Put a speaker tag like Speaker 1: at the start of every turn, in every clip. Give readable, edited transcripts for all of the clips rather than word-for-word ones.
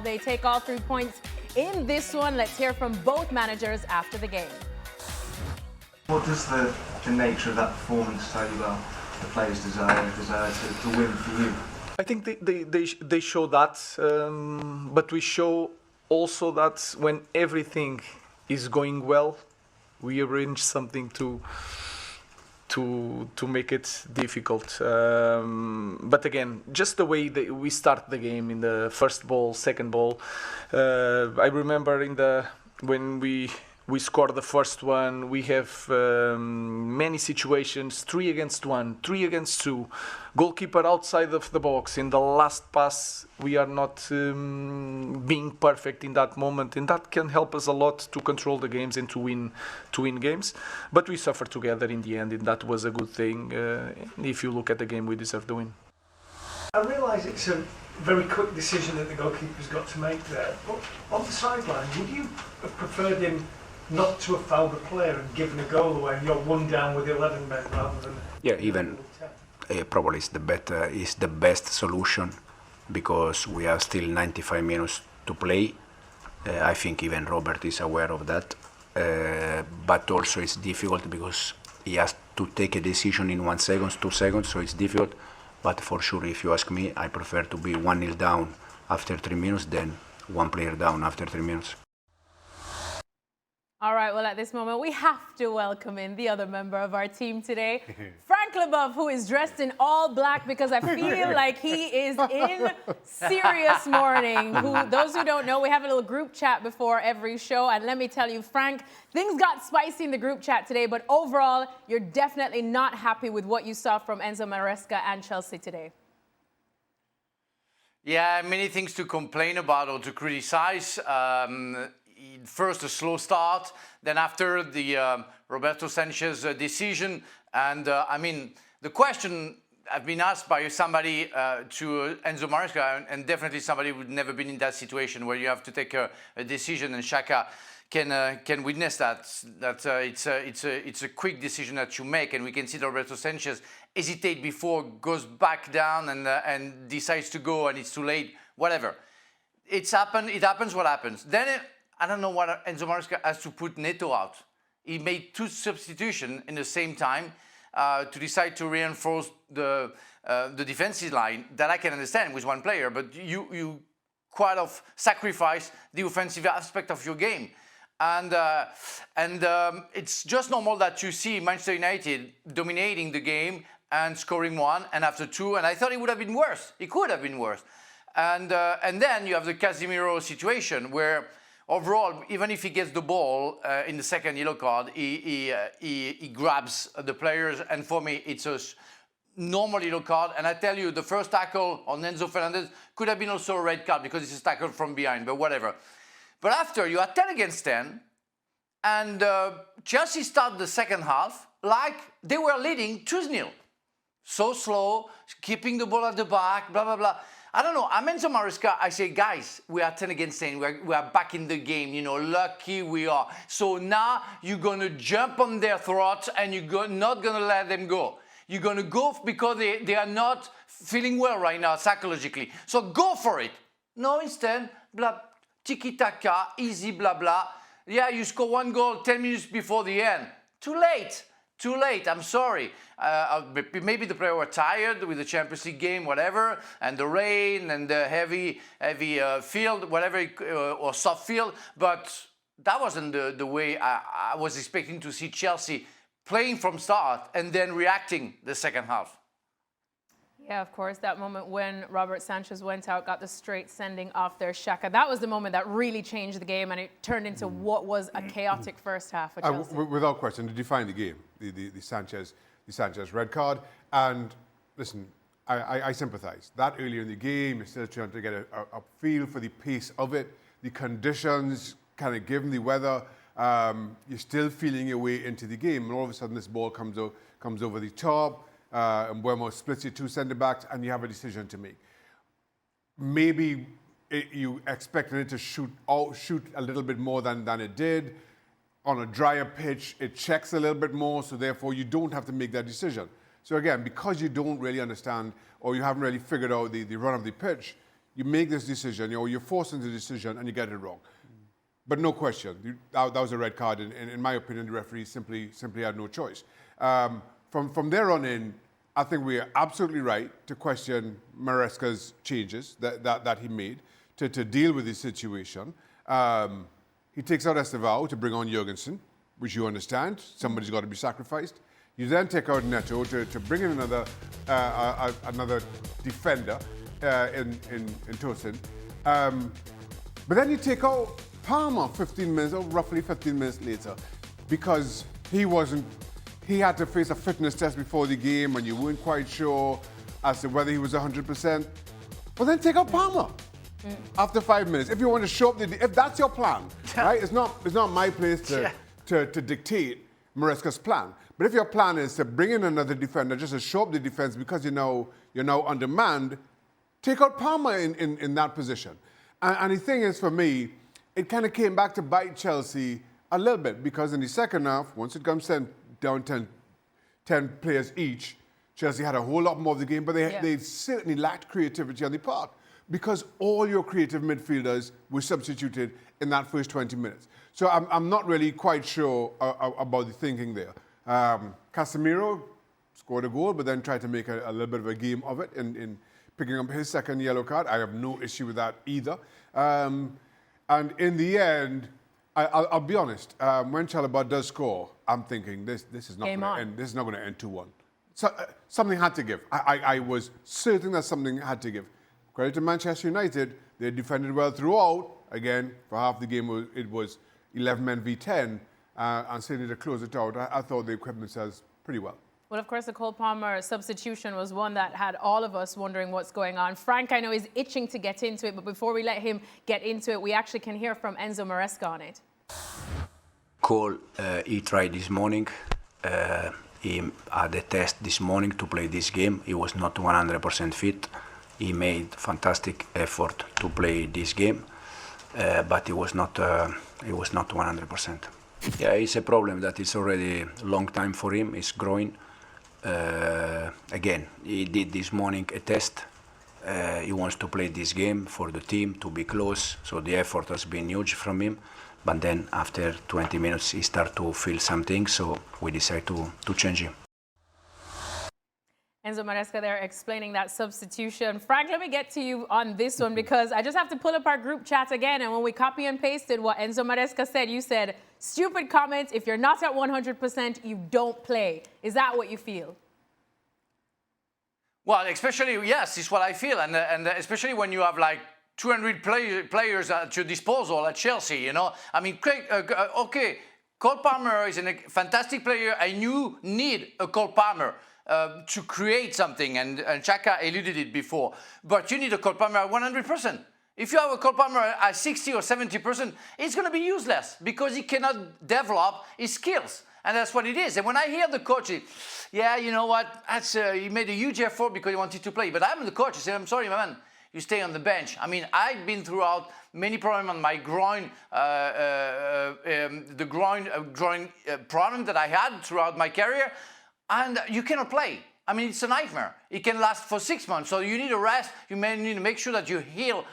Speaker 1: They take all 3 points in this one. Let's hear from both managers after the game.
Speaker 2: What does the nature of that performance tell you about the players' desire to win for you?
Speaker 3: I think they show that, but we show also that when everything is going well, we arrange something to make it difficult. But again, just the way that we start the game in the first ball, second ball. I remember when we scored the first one, we have many situations, 3 against 1, 3 against 2, goalkeeper outside of the box. In the last pass, we are not being perfect in that moment, and that can help us a lot to control the games and to win games. But we suffer together in the end, and that was a good thing. If you look at the game, we deserve the win.
Speaker 4: I realise it's a very quick decision that the goalkeeper's got to make there, but on the sideline, would you have preferred him not to have fouled the player and given a goal away and you're 1 down with 11 men rather than...
Speaker 5: Yeah, even probably is the best solution, because we have still 95 minutes to play. I think even Robert is aware of that. But also it's difficult because he has to take a decision in 1 second, 2 seconds, so it's difficult. But for sure, if you ask me, I prefer to be 1-0 down after 3 minutes than 1 player down after 3 minutes.
Speaker 1: All right, well, at this moment, we have to welcome in the other member of our team today, Frank Leboeuf, who is dressed in all black because I feel like he is in serious mourning. Those who don't know, we have a little group chat before every show. And let me tell you, Frank, things got spicy in the group chat today, but overall, you're definitely not happy with what you saw from Enzo Maresca and Chelsea today.
Speaker 6: Yeah, many things to complain about or to criticize. First, a slow start, then after the Roberto Sanchez decision. And I mean, the question I've been asked by somebody to Enzo Maresca, and definitely somebody who'd never been in that situation where you have to take a decision, and Xhaka can witness that it's a quick decision that you make, and we can see that Roberto Sanchez hesitate before, goes back down and decides to go, and it's too late, whatever. It happens what happens. Then I don't know what Enzo Maresca has to put Neto out. He made 2 substitutions in the same time to decide to reinforce the defensive line. That I can understand with 1 player, but you quite of sacrifice the offensive aspect of your game. And it's just normal that you see Manchester United dominating the game and scoring 1 and after 2. And I thought it would have been worse. It could have been worse. And then you have the Casemiro situation where, overall, even if he gets the ball in the second yellow card, he grabs the players, and for me, it's a normal yellow card. And I tell you, the first tackle on Enzo Fernandez could have been also a red card because it's a tackle from behind, but whatever. But after, you are 10 against 10, and Chelsea started the second half like they were leading 2-0. So slow, keeping the ball at the back, blah, blah, blah. I don't know, I'm Enzo Maresca, I say, guys, we are 10 against 10, we are back in the game, you know, lucky we are. So now you're going to jump on their throats and you're not going to let them go. You're going to go because they are not feeling well right now psychologically. So go for it. No, instead, blah, tiki-taka, easy, blah, blah. Yeah, you score 1 goal 10 minutes before the end. Too late. Too late, I'm sorry. Maybe the players were tired with the Champions League game, whatever, and the rain and the heavy field, whatever, or soft field, but that wasn't the way I was expecting to see Chelsea playing from start and then reacting the second half.
Speaker 1: Yeah, of course, that moment when Robert Sanchez went out, got the straight sending off there, Xhaka. That was the moment that really changed the game, and it turned into what was a chaotic first half for Chelsea.
Speaker 7: Without question, to define the game, the Sanchez red card. And listen, I sympathise. That earlier in the game, you're still trying to get a feel for the pace of it, the conditions, kind of given the weather. You're still feeling your way into the game, and all of a sudden this ball comes over the top. And Buemo splits your 2 centre-backs, and you have a decision to make. Maybe you expected it to shoot a little bit more than it did. On a drier pitch, it checks a little bit more, so therefore you don't have to make that decision. So again, because you don't really understand or you haven't really figured out the run of the pitch, you make this decision, or you're forced into the decision and you get it wrong. But no question, that was a red card. In my opinion, the referee simply had no choice. From there on in, I think we are absolutely right to question Maresca's changes that he made to deal with this situation. He takes out Estevao to bring on Jurgensen, which you understand. Somebody's got to be sacrificed. You then take out Neto to bring in another defender in Tosin. But then you take out Palmer 15 minutes, or roughly 15 minutes later, because he had to face a fitness test before the game and you weren't quite sure as to whether he was 100%. Well, then take out Palmer after 5 minutes. If you want to show up, if that's your plan, right? It's not my place to dictate Maresca's plan. But if your plan is to bring in another defender just to show up the defense because you're now undermanned, take out Palmer in that position. And the thing is, for me, it kind of came back to bite Chelsea a little bit, because in the second half, once it comes down 10 players each, Chelsea had a whole lot more of the game, but they certainly lacked creativity on the part, because all your creative midfielders were substituted in that first 20 minutes. So I'm not really quite sure about the thinking there. Casemiro scored a goal, but then tried to make a little bit of a game of it in picking up his second yellow card. I have no issue with that either. And in the end, I'll be honest, when Chalobah does score, I'm thinking this is not going to end. This is not going to end 2-1. So something had to give. I was certain that something had to give. Credit to Manchester United, they defended well throughout. Again, for half the game, it was 11 men v 10, and certainly to close it out, I thought they equipped themselves pretty well.
Speaker 1: Well, of course, the Cole Palmer substitution was one that had all of us wondering what's going on. Frank, I know, is itching to get into it, but before we let him get into it, we actually can hear from Enzo Maresca on it.
Speaker 5: Cole, he tried this morning. He had a test this morning to play this game. He was not 100% fit. He made fantastic effort to play this game, but he was not 100%. Yeah, it's a problem that it's already a long time for him. He's growing. Again, he did this morning a test. He wants to play this game for the team, to be close. So the effort has been huge from him. But then after 20 minutes, he started to feel something. So we decided to change him.
Speaker 1: Enzo Maresca there explaining that substitution. Frank, let me get to you on this one, because I just have to pull up our group chat again. And when we copy and pasted what Enzo Maresca said, you said, stupid comments. If you're not at 100%, you don't play. Is that what you feel?
Speaker 6: Well, especially, yes, it's what I feel. And especially when you have like 200 players at your disposal at Chelsea, you know. I mean, okay, Cole Palmer is a fantastic player, and you need a Cole Palmer to create something, and Xhaka alluded it before. But you need a Cole Palmer at 100%. If you have a Cole Palmer at 60 or 70%, it's going to be useless, because he cannot develop his skills. And that's what it is. And when I hear the coach, yeah, you know what, he made a huge effort because he wanted to play. But I'm the coach. I said, I'm sorry, my man, you stay on the bench. I mean, I've been throughout many problems on my groin, the groin problem that I had throughout my career, and you cannot play. I mean, it's a nightmare. It can last for 6 months. So you need a rest. You may need to make sure that you heal,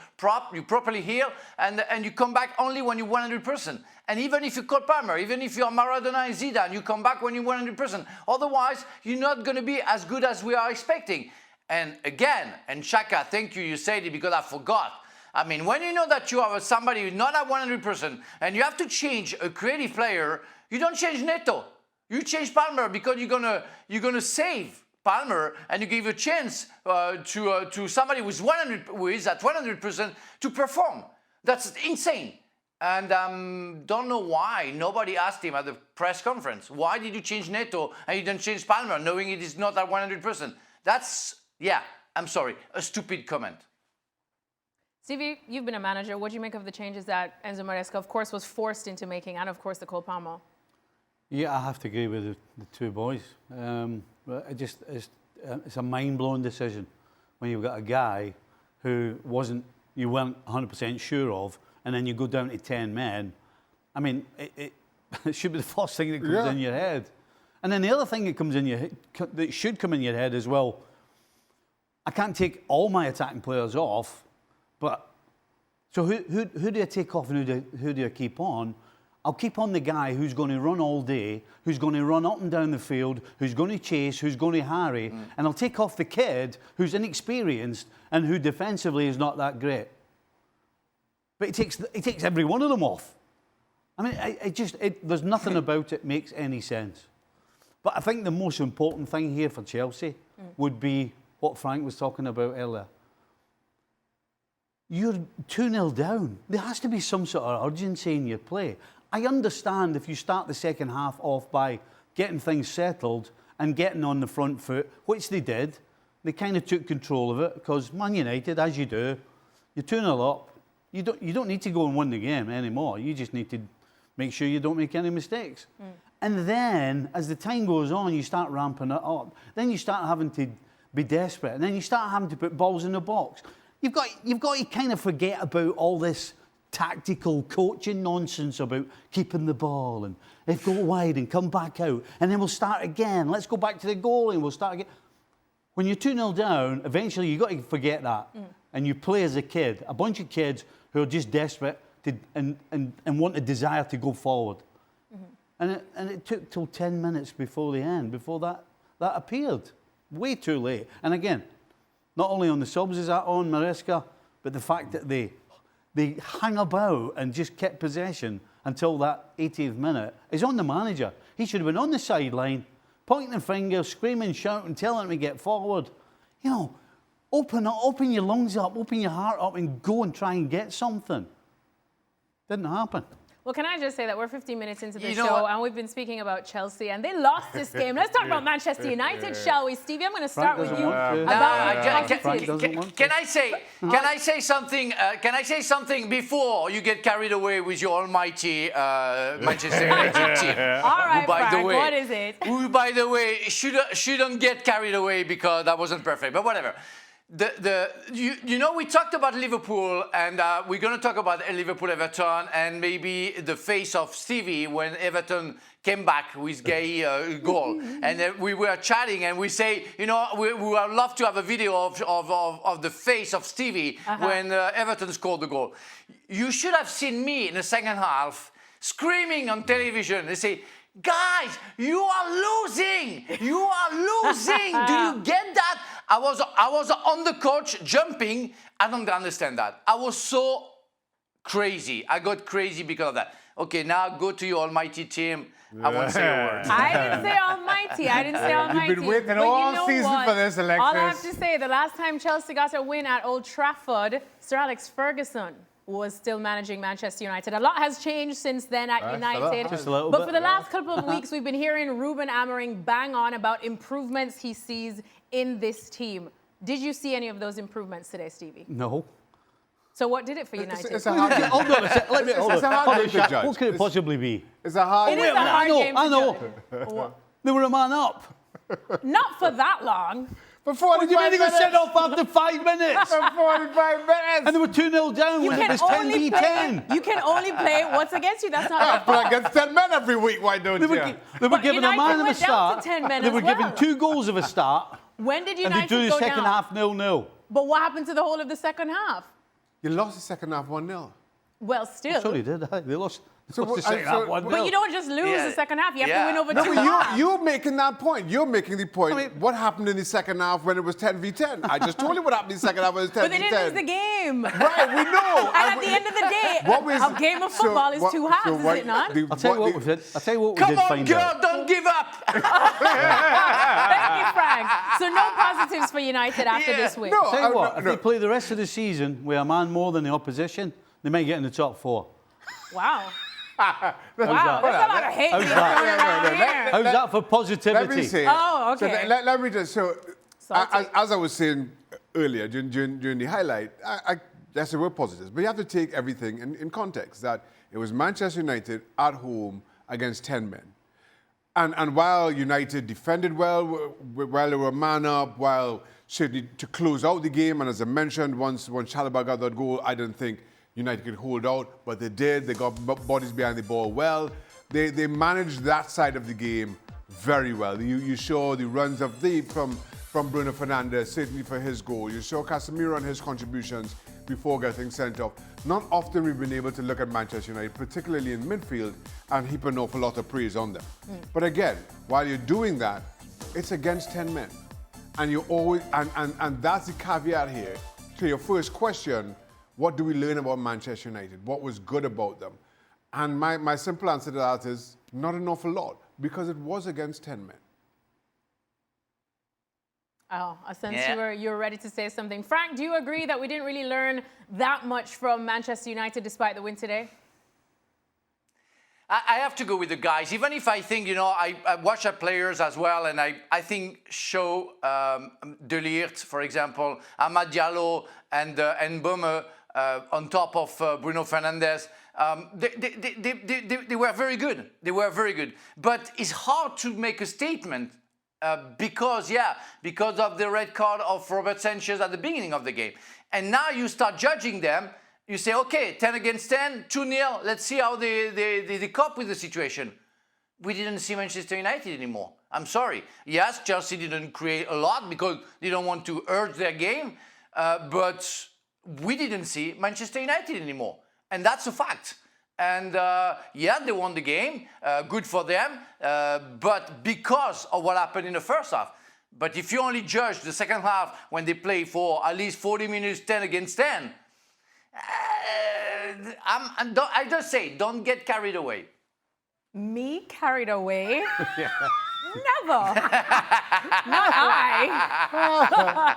Speaker 6: you properly heal, and you come back only when you're 100%. And even if you're Cole Palmer, even if you're Maradona and Zidane, you come back when you're 100%. Otherwise, you're not going to be as good as we are expecting. And again, and Xhaka, thank you, you said it because I forgot. I mean, when you know that you have somebody who's not at 100% and you have to change a creative player, you don't change Neto. You change Palmer because you're gonna save Palmer, and you give a chance to somebody who is at 100% to perform. That's insane. And don't know why nobody asked him at the press conference, why did you change Neto and you didn't change Palmer, knowing it is not at 100%? That's, yeah, I'm sorry, a stupid comment.
Speaker 1: Stevie, you've been a manager. What do you make of the changes that Enzo Maresca, of course, was forced into making, and of course the Cole Palmer?
Speaker 8: Yeah, I have to agree with the two boys. It's a mind-blowing decision when you've got a guy who you weren't 100% sure of, and then you go down to 10 men. I mean, it should be the first thing that comes in your head. And then the other thing that comes in your head, that should come in your head as well, I can't take all my attacking players off But so who do I take off and who do I keep on? I'll keep on the guy who's going to run all day, who's going to run up and down the field, who's going to chase, who's going to harry, and I'll take off the kid who's inexperienced and who defensively is not that great. But he takes every one of them off. I mean, there's nothing about it makes any sense. But I think the most important thing here for Chelsea would be what Frank was talking about earlier. You're 2-0 down. There has to be some sort of urgency in your play. I understand if you start the second half off by getting things settled and getting on the front foot, which they did. They kind of took control of it because Man United, as you do, you're 2-0 up. You don't need to go and win the game anymore. You just need to make sure you don't make any mistakes. And then, as the time goes on, you start ramping it up. Then you start having to be desperate. And then you start having to put balls in the box. You've got to kind of forget about all this tactical coaching nonsense about keeping the ball and if go wide and come back out. And then we'll start again. Let's go back to the goal and we'll start again. When you're 2-0 down, eventually you've got to forget that. And you play as a kid, a bunch of kids who are just desperate and want a desire to go forward. And it took till 10 minutes before the end, before that appeared. Way too late. And again, not only on the subs is that on Maresca, but the fact that they hung about and just kept possession until that 80th minute is on the manager. He should have been on the sideline, pointing fingers, screaming, shouting, telling him to get forward. You know, open your lungs up, open your heart up and go and try and get something. Didn't happen.
Speaker 1: Well, can I just say that we're 15 minutes into the show and we've been speaking about Chelsea and they lost this game. Let's talk about Manchester United, shall we? Stevie, I'm going to start with you.
Speaker 6: Can I say something? Can I say something before you get carried away with your almighty Manchester United team?
Speaker 1: All right, Frank, what is it?
Speaker 6: Who, by the way, shouldn't get carried away because that wasn't perfect, but whatever. You know, we talked about Liverpool, and we're going to talk about Liverpool-Everton and maybe the face of Stevie when Everton came back with Gay goal. And we were chatting, and we say, you know, we would love to have a video of the face of Stevie when Everton scored the goal. You should have seen me in the second half screaming on television. They say, guys, you are losing! You are losing! Do you get that? I was on the coach jumping. I don't understand that. I was so crazy. I got crazy because of that. Okay, now go to your almighty team. I won't say a word.
Speaker 1: I didn't say almighty.
Speaker 7: You've been waiting all season for this, Alexis.
Speaker 1: All I have to say, the last time Chelsea got a win at Old Trafford, Sir Alex Ferguson was still managing Manchester United. A lot has changed since then at United.
Speaker 8: Just a little
Speaker 1: but
Speaker 8: bit.
Speaker 1: for the last couple of weeks, we've been hearing Ruben Amorim bang on about improvements he sees in this team. Did you see any of those improvements today, Stevie?
Speaker 8: No.
Speaker 1: So what did it for United?
Speaker 7: It's a hard game.
Speaker 8: Hold on a sec. Let me hold
Speaker 7: It's a
Speaker 8: on.
Speaker 7: hard game to judge.
Speaker 8: What could it possibly be?
Speaker 7: It's a hard
Speaker 1: It
Speaker 7: game.
Speaker 1: is a hard game to
Speaker 8: I know.
Speaker 1: judge.
Speaker 8: They were a man up.
Speaker 1: Not for that long.
Speaker 7: For
Speaker 8: What do you
Speaker 7: 45
Speaker 8: mean they got
Speaker 7: minutes.
Speaker 8: sent off after 5 minutes?
Speaker 7: For 45 minutes.
Speaker 8: And they were 2-0 down when it was 10v10.
Speaker 1: You can only play what's against you. That's not
Speaker 7: Play against 10 men every week, why don't
Speaker 8: They
Speaker 7: you?
Speaker 8: were
Speaker 1: But
Speaker 8: given a
Speaker 1: United
Speaker 8: man of a
Speaker 1: went down
Speaker 8: start.
Speaker 1: to 10 men
Speaker 8: They
Speaker 1: as
Speaker 8: were given
Speaker 1: well.
Speaker 8: 2 goals of a start.
Speaker 1: When did
Speaker 8: And they
Speaker 1: United
Speaker 8: drew the
Speaker 1: go
Speaker 8: second
Speaker 1: down?
Speaker 8: half 0-0.
Speaker 1: But what happened to the whole of the second half?
Speaker 7: You lost the second half 1-0.
Speaker 1: Well, still.
Speaker 8: Sorry, did I? They lost
Speaker 7: So
Speaker 8: the
Speaker 7: what-
Speaker 8: second
Speaker 7: so-
Speaker 8: half 1-0.
Speaker 1: But you don't just lose the second half. You have to win over
Speaker 7: No,
Speaker 1: 2
Speaker 7: but
Speaker 1: halves.
Speaker 7: you're making that point. You're making the point. What happened in the second half when it was 10v10? I just told you what happened in the second half when it was 10v10.
Speaker 1: But they didn't lose the game.
Speaker 7: Right, we know.
Speaker 1: And at the end of the day, a game of football is 2 halves, is it not?
Speaker 8: I'll tell you what we did. I'll tell you what we
Speaker 6: Come
Speaker 8: did
Speaker 6: on,
Speaker 8: find
Speaker 6: girl,
Speaker 8: out.
Speaker 6: don't give up.
Speaker 1: Thank you, Frank. So no positives for United after this win.
Speaker 7: No,
Speaker 8: Tell you what, if
Speaker 7: no.
Speaker 8: they play the rest of the season with a man more than the opposition, they might get in the top 4.
Speaker 1: Wow. Wow, there's a lot of hate being thrown around here.
Speaker 8: How's that for positivity?
Speaker 7: Let me say.
Speaker 1: Oh, okay.
Speaker 7: So let me just. So,
Speaker 1: Salty.
Speaker 7: as I was saying earlier during the highlight, that's the word positives. But you have to take everything in context. That it was Manchester United at home against 10 men. And while United defended well, while they were man up, while certainly to close out the game, and as I mentioned, once Chalobah got that goal, I didn't think United could hold out, but they did. They got bodies behind the ball well. They managed that side of the game very well. You saw the runs of deep from Bruno Fernandes, certainly for his goal. You saw Casemiro and his contributions. before getting sent off. Not often we've been able to look at Manchester United, particularly in midfield, and heap an awful lot of praise on them. But again, while you're doing that, it's against 10 men. And you always, and that's the caveat here to your first question, what do we learn about Manchester United? What was good about them? And my simple answer to that is not an awful lot, because it was against 10 men.
Speaker 1: Oh, I sense you were ready to say something. Frank, do you agree that we didn't really learn that much from Manchester United despite the win today?
Speaker 6: I have to go with the guys, even if I think, I watch our players as well, and I think Shaw, De Ligt, for example, Amad Diallo, and Böhme on top of Bruno Fernandes, they were very good. They were very good. But it's hard to make a statement because of the red card of Robert Sanchez at the beginning of the game. And now you start judging them. You say, okay, 10 against 10, 2-0, let's see how they cope with the situation. We didn't see Manchester United anymore. I'm sorry. Yes, Chelsea didn't create a lot because they don't want to urge their game, but we didn't see Manchester United anymore. And that's a fact. And they won the game, good for them, but because of what happened in the first half. But if you only judge the second half when they play for at least 40 minutes, 10 against 10, I just say, don't get carried away.
Speaker 1: Me carried away? Never. Not I.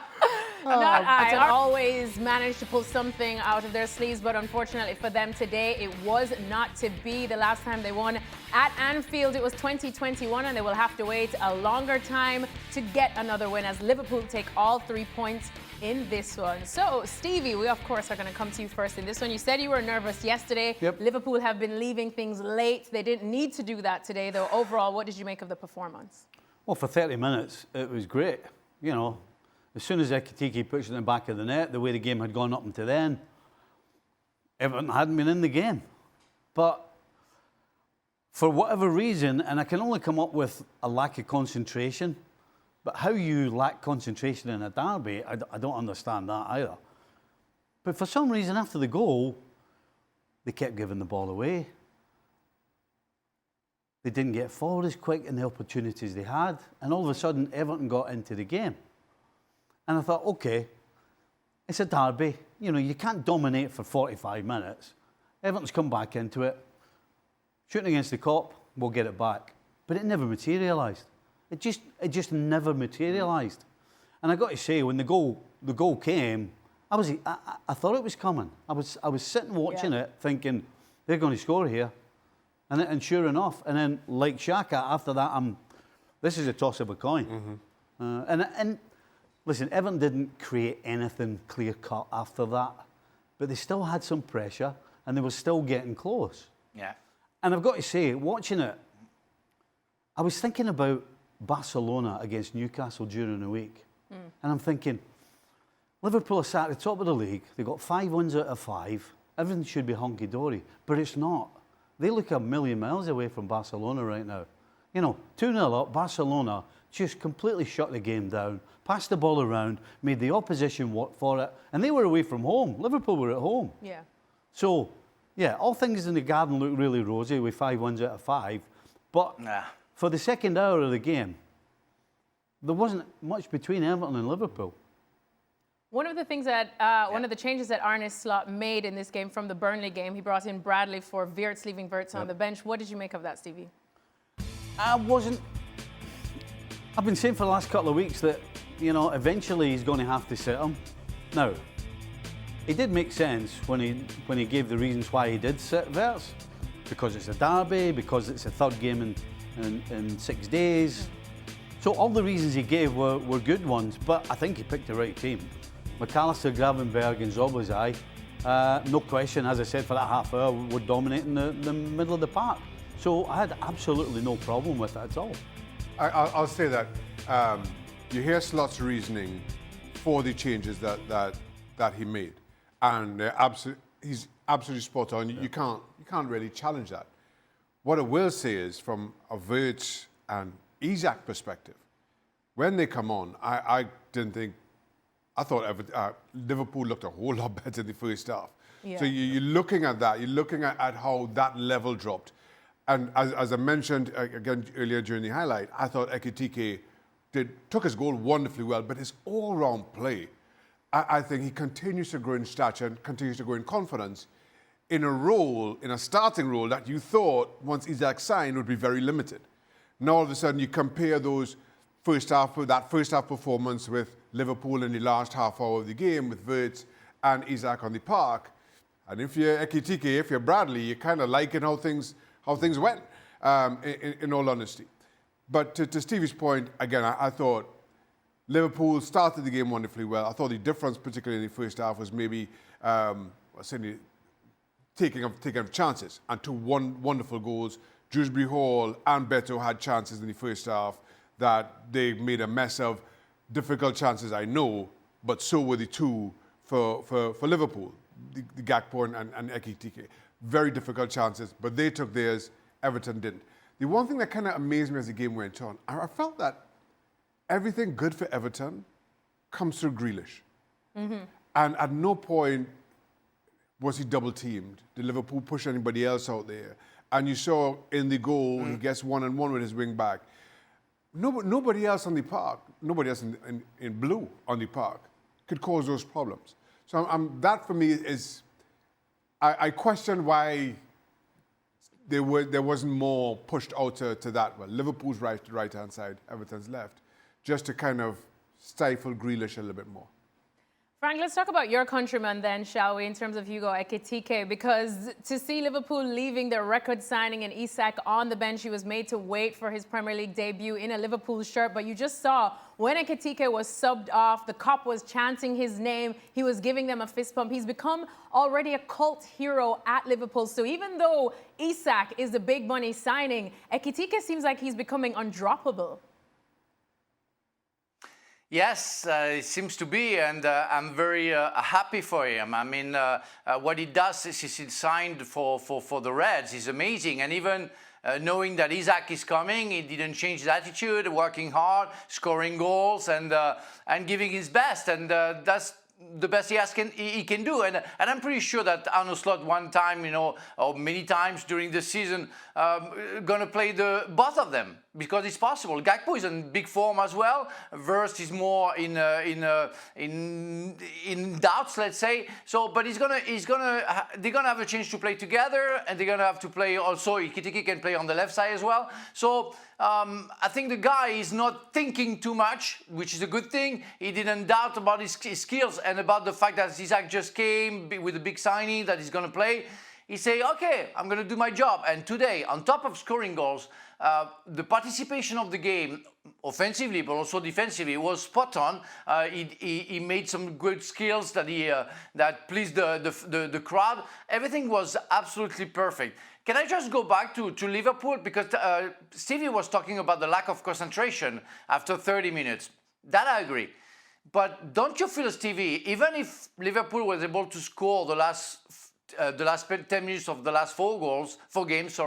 Speaker 1: Not I. Always managed to pull something out of their sleeves, but unfortunately for them today, it was not to be. The last time they won at Anfield, it was 2021, and they will have to wait a longer time to get another win as Liverpool take all 3 points in this one. So, Stevie, we of course are going to come to you first in this one. You said you were nervous yesterday. Yep. Liverpool have been leaving things late. They didn't need to do that today, though. Overall, what did you make of the performance?
Speaker 8: Well, for 30 minutes, it was great. As soon as Ekitike puts it in the back of the net, the way the game had gone up until then, Everton hadn't been in the game. But for whatever reason, and I can only come up with a lack of concentration, but how you lack concentration in a derby, I don't understand that either. But for some reason, after the goal, they kept giving the ball away. They didn't get forward as quick in the opportunities they had. And all of a sudden, Everton got into the game. And I thought, okay, it's a derby. You can't dominate for 45 minutes. Everton's come back into it. Shooting against the Kop, we'll get it back. But it never materialised. It just never materialised. And I got to say, when the goal came, I thought it was coming. I was sitting watching it, thinking they're going to score here, and sure enough, and then like Xhaka, after that, this is a toss of a coin. And listen, Everton didn't create anything clear cut after that, but they still had some pressure, and they were still getting close.
Speaker 6: Yeah.
Speaker 8: And I've got to say, watching it, I was thinking about Barcelona against Newcastle during the week. And I'm thinking, Liverpool are sat at the top of the league. They've got 5 wins out of 5. Everything should be hunky-dory. But it's not. They look a million miles away from Barcelona right now. 2-0 up, Barcelona just completely shut the game down, passed the ball around, made the opposition work for it. And they were away from home. Liverpool were at home.
Speaker 1: Yeah.
Speaker 8: So, all things in the garden look really rosy with 5 wins out of 5. But for the second hour of the game, there wasn't much between Everton and Liverpool.
Speaker 1: One of the things that, one of the changes that Arne Slot made in this game from the Burnley game, he brought in Bradley for Wirtz, leaving Wirtz on the bench. What did you make of that, Stevie?
Speaker 8: I've been saying for the last couple of weeks that, eventually he's going to have to sit him. Now, it did make sense when he gave the reasons why he did sit Wirtz, because it's a derby, because it's a third game in 6 days. So all the reasons he gave were good ones, but I think he picked the right team. McAllister, Gravenberg and Szoboszlai, no question, as I said, for that half hour, were dominating the middle of the park. So I had absolutely no problem with it at all.
Speaker 7: I'll say that you hear Slot's reasoning for the changes that he made, and he's absolutely spot on. You can't really challenge that. What I will say is, from a Wirtz and Isak perspective, when they come on, I didn't think I thought Liverpool looked a whole lot better in the first half.
Speaker 1: Yeah.
Speaker 7: So you're looking at that. You're looking at how that level dropped. And as I mentioned again earlier during the highlight, I thought Ekitike took his goal wonderfully well, but his all-round play, I think he continues to grow in stature and continues to grow in confidence in a starting role that you thought, once Isaac signed, would be very limited. Now all of a sudden you compare that first half performance with Liverpool in the last half hour of the game with Wirtz and Isaac on the park. And if you're Ekitike, if you're Bradley, you're kind of liking how things went, in all honesty. But to Stevie's point, again, I thought Liverpool started the game wonderfully well. I thought the difference, particularly in the first half, was maybe certainly taking of chances. And two wonderful goals. Dewsbury Hall and Beto had chances in the first half that they made a mess of. Difficult chances, I know, but so were the two for Liverpool, the Gakpo and Ekitike. Very difficult chances, but they took theirs, Everton didn't. The one thing that kind of amazed me as the game went on, I felt that everything good for Everton comes through Grealish. Mm-hmm. And at no point was he double-teamed. Did Liverpool push anybody else out there? And you saw in the goal, he gets one-on-one with his wing-back. Nobody else on the park, nobody else in blue on the park could cause those problems. So that for me is, I question why there wasn't more pushed out to that. Well, Liverpool's right-hand side, Everton's left, just to kind of stifle Grealish a little bit more.
Speaker 1: Frank, let's talk about your countryman then, shall we, in terms of Hugo Ekitike, because to see Liverpool leaving their record signing and Isak on the bench, he was made to wait for his Premier League debut in a Liverpool shirt, but you just saw when Ekitike was subbed off, the cop was chanting his name, he was giving them a fist pump. He's become already a cult hero at Liverpool, so even though Isak is the big money signing, Ekitike seems like he's becoming undroppable.
Speaker 6: Yes, it seems to be, and I'm very happy for him. I mean, what he does is he's signed for the Reds. He's amazing, and even knowing that Isak is coming, he didn't change his attitude, working hard, scoring goals, and giving his best, and that's the best he can do. And I'm pretty sure that Arne Slot one time, or many times during the season, gonna play both of them because it's possible. Gakpo is in big form as well. Wirtz is more in doubts, let's say. So, but they're gonna have a chance to play together, and they're gonna have to play also. Ekitike can play on the left side as well. So I think the guy is not thinking too much, which is a good thing. He didn't doubt about his skills and about the fact that Isaac just came with a big signing that he's gonna play. He say, okay, I'm going to do my job. And today, on top of scoring goals, the participation of the game, offensively but also defensively, was spot on. He made some good skills that pleased the crowd. Everything was absolutely perfect. Can I just go back to Liverpool? Because Stevie was talking about the lack of concentration after 30 minutes. That I agree. But don't you feel, Stevie, even if Liverpool was able to score the last 10 minutes of the last four games,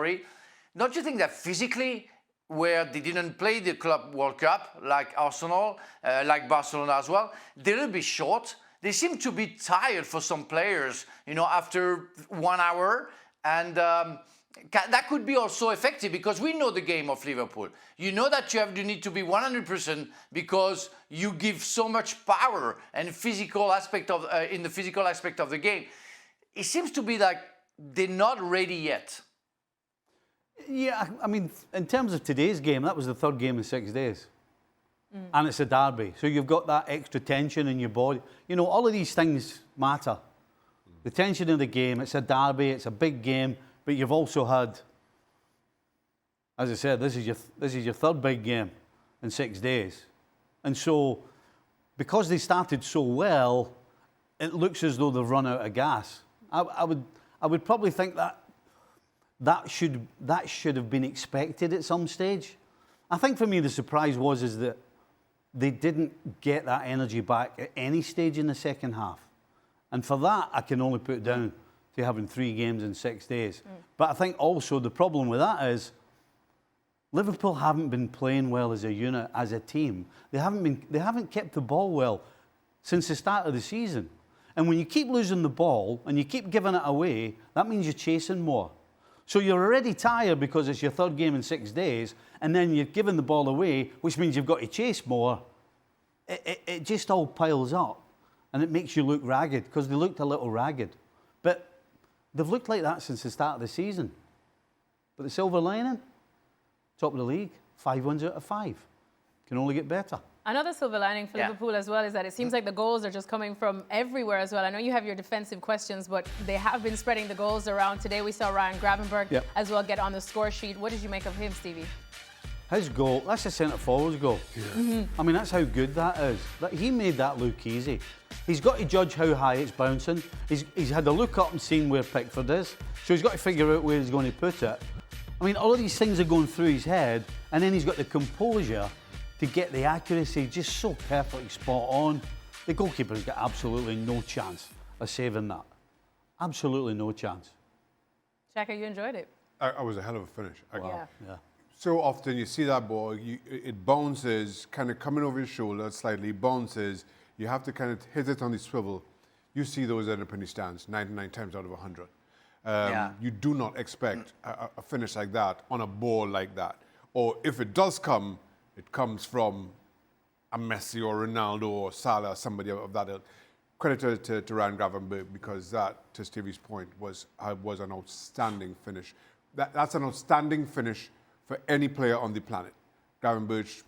Speaker 6: don't you think that physically, where they didn't play the Club World Cup, like Arsenal, like Barcelona as well, they're a little bit short. They seem to be tired for some players, after 1 hour. And that could be also effective because we know the game of Liverpool. You know that you need to be 100% because you give so much power and in the physical aspect of the game. It seems to be like they're not ready yet.
Speaker 8: Yeah, I mean, in terms of today's game, that was the third game in 6 days. And it's a derby. So you've got that extra tension in your body. All of these things matter. The tension in the game, it's a derby, it's a big game, but you've also had, as I said, this is your third big game in 6 days. And so, because they started so well, it looks as though they've run out of gas. I would probably think that should have been expected at some stage. I think for me the surprise is that they didn't get that energy back at any stage in the second half. And for that I can only put down to having 3 games in 6 days. But I think also the problem with that is Liverpool haven't been playing well as a unit, as a team. They haven't kept the ball well. since the start of the season. And when you keep losing the ball and you keep giving it away, that means you're chasing more. So you're already tired because it's your third game in 6 days, and then you're giving the ball away, which means you've got to chase more. It just all piles up, and it makes you look ragged, because they looked a little ragged. But they've looked like that since the start of the season. But the silver lining, top of the league, 5 wins out of 5. Can only get better.
Speaker 1: Another silver lining for
Speaker 6: Yeah.
Speaker 1: Liverpool as well is that it seems like the goals are just coming from everywhere as well. I know you have your defensive questions, but they have been spreading the goals around. Today we saw Ryan Gravenberch
Speaker 8: Yep.
Speaker 1: as well get on the score sheet. What did you make of him, Stevie?
Speaker 8: His goal, that's a centre-forward's goal. I mean, that's how good that is. He made that look easy. He's got to judge how high it's bouncing. He's had to look up and seen where Pickford is, so he's got to figure out where he's going to put it. I mean, all of these things are going through his head, and then he's got the composure to get the accuracy just so perfectly spot on. The goalkeeper's got absolutely no chance of saving that. Absolutely no chance.
Speaker 1: Shaka, you enjoyed it.
Speaker 7: I was a hell of a finish.
Speaker 1: Yeah.
Speaker 8: Yeah.
Speaker 7: So often you see that ball, it bounces, kind of coming over your shoulder slightly, bounces. You have to kind of hit it on the swivel. You see those end up in the stands 99 times out of 100. You do not expect a finish like that on a ball like that. Or if it does come, it comes from a Messi or Ronaldo or Salah, somebody of that ilk. Credit to Ryan Gravenberch, because that, to Stevie's point, was an outstanding finish. That's an outstanding finish for any player on the planet. Gravenberch,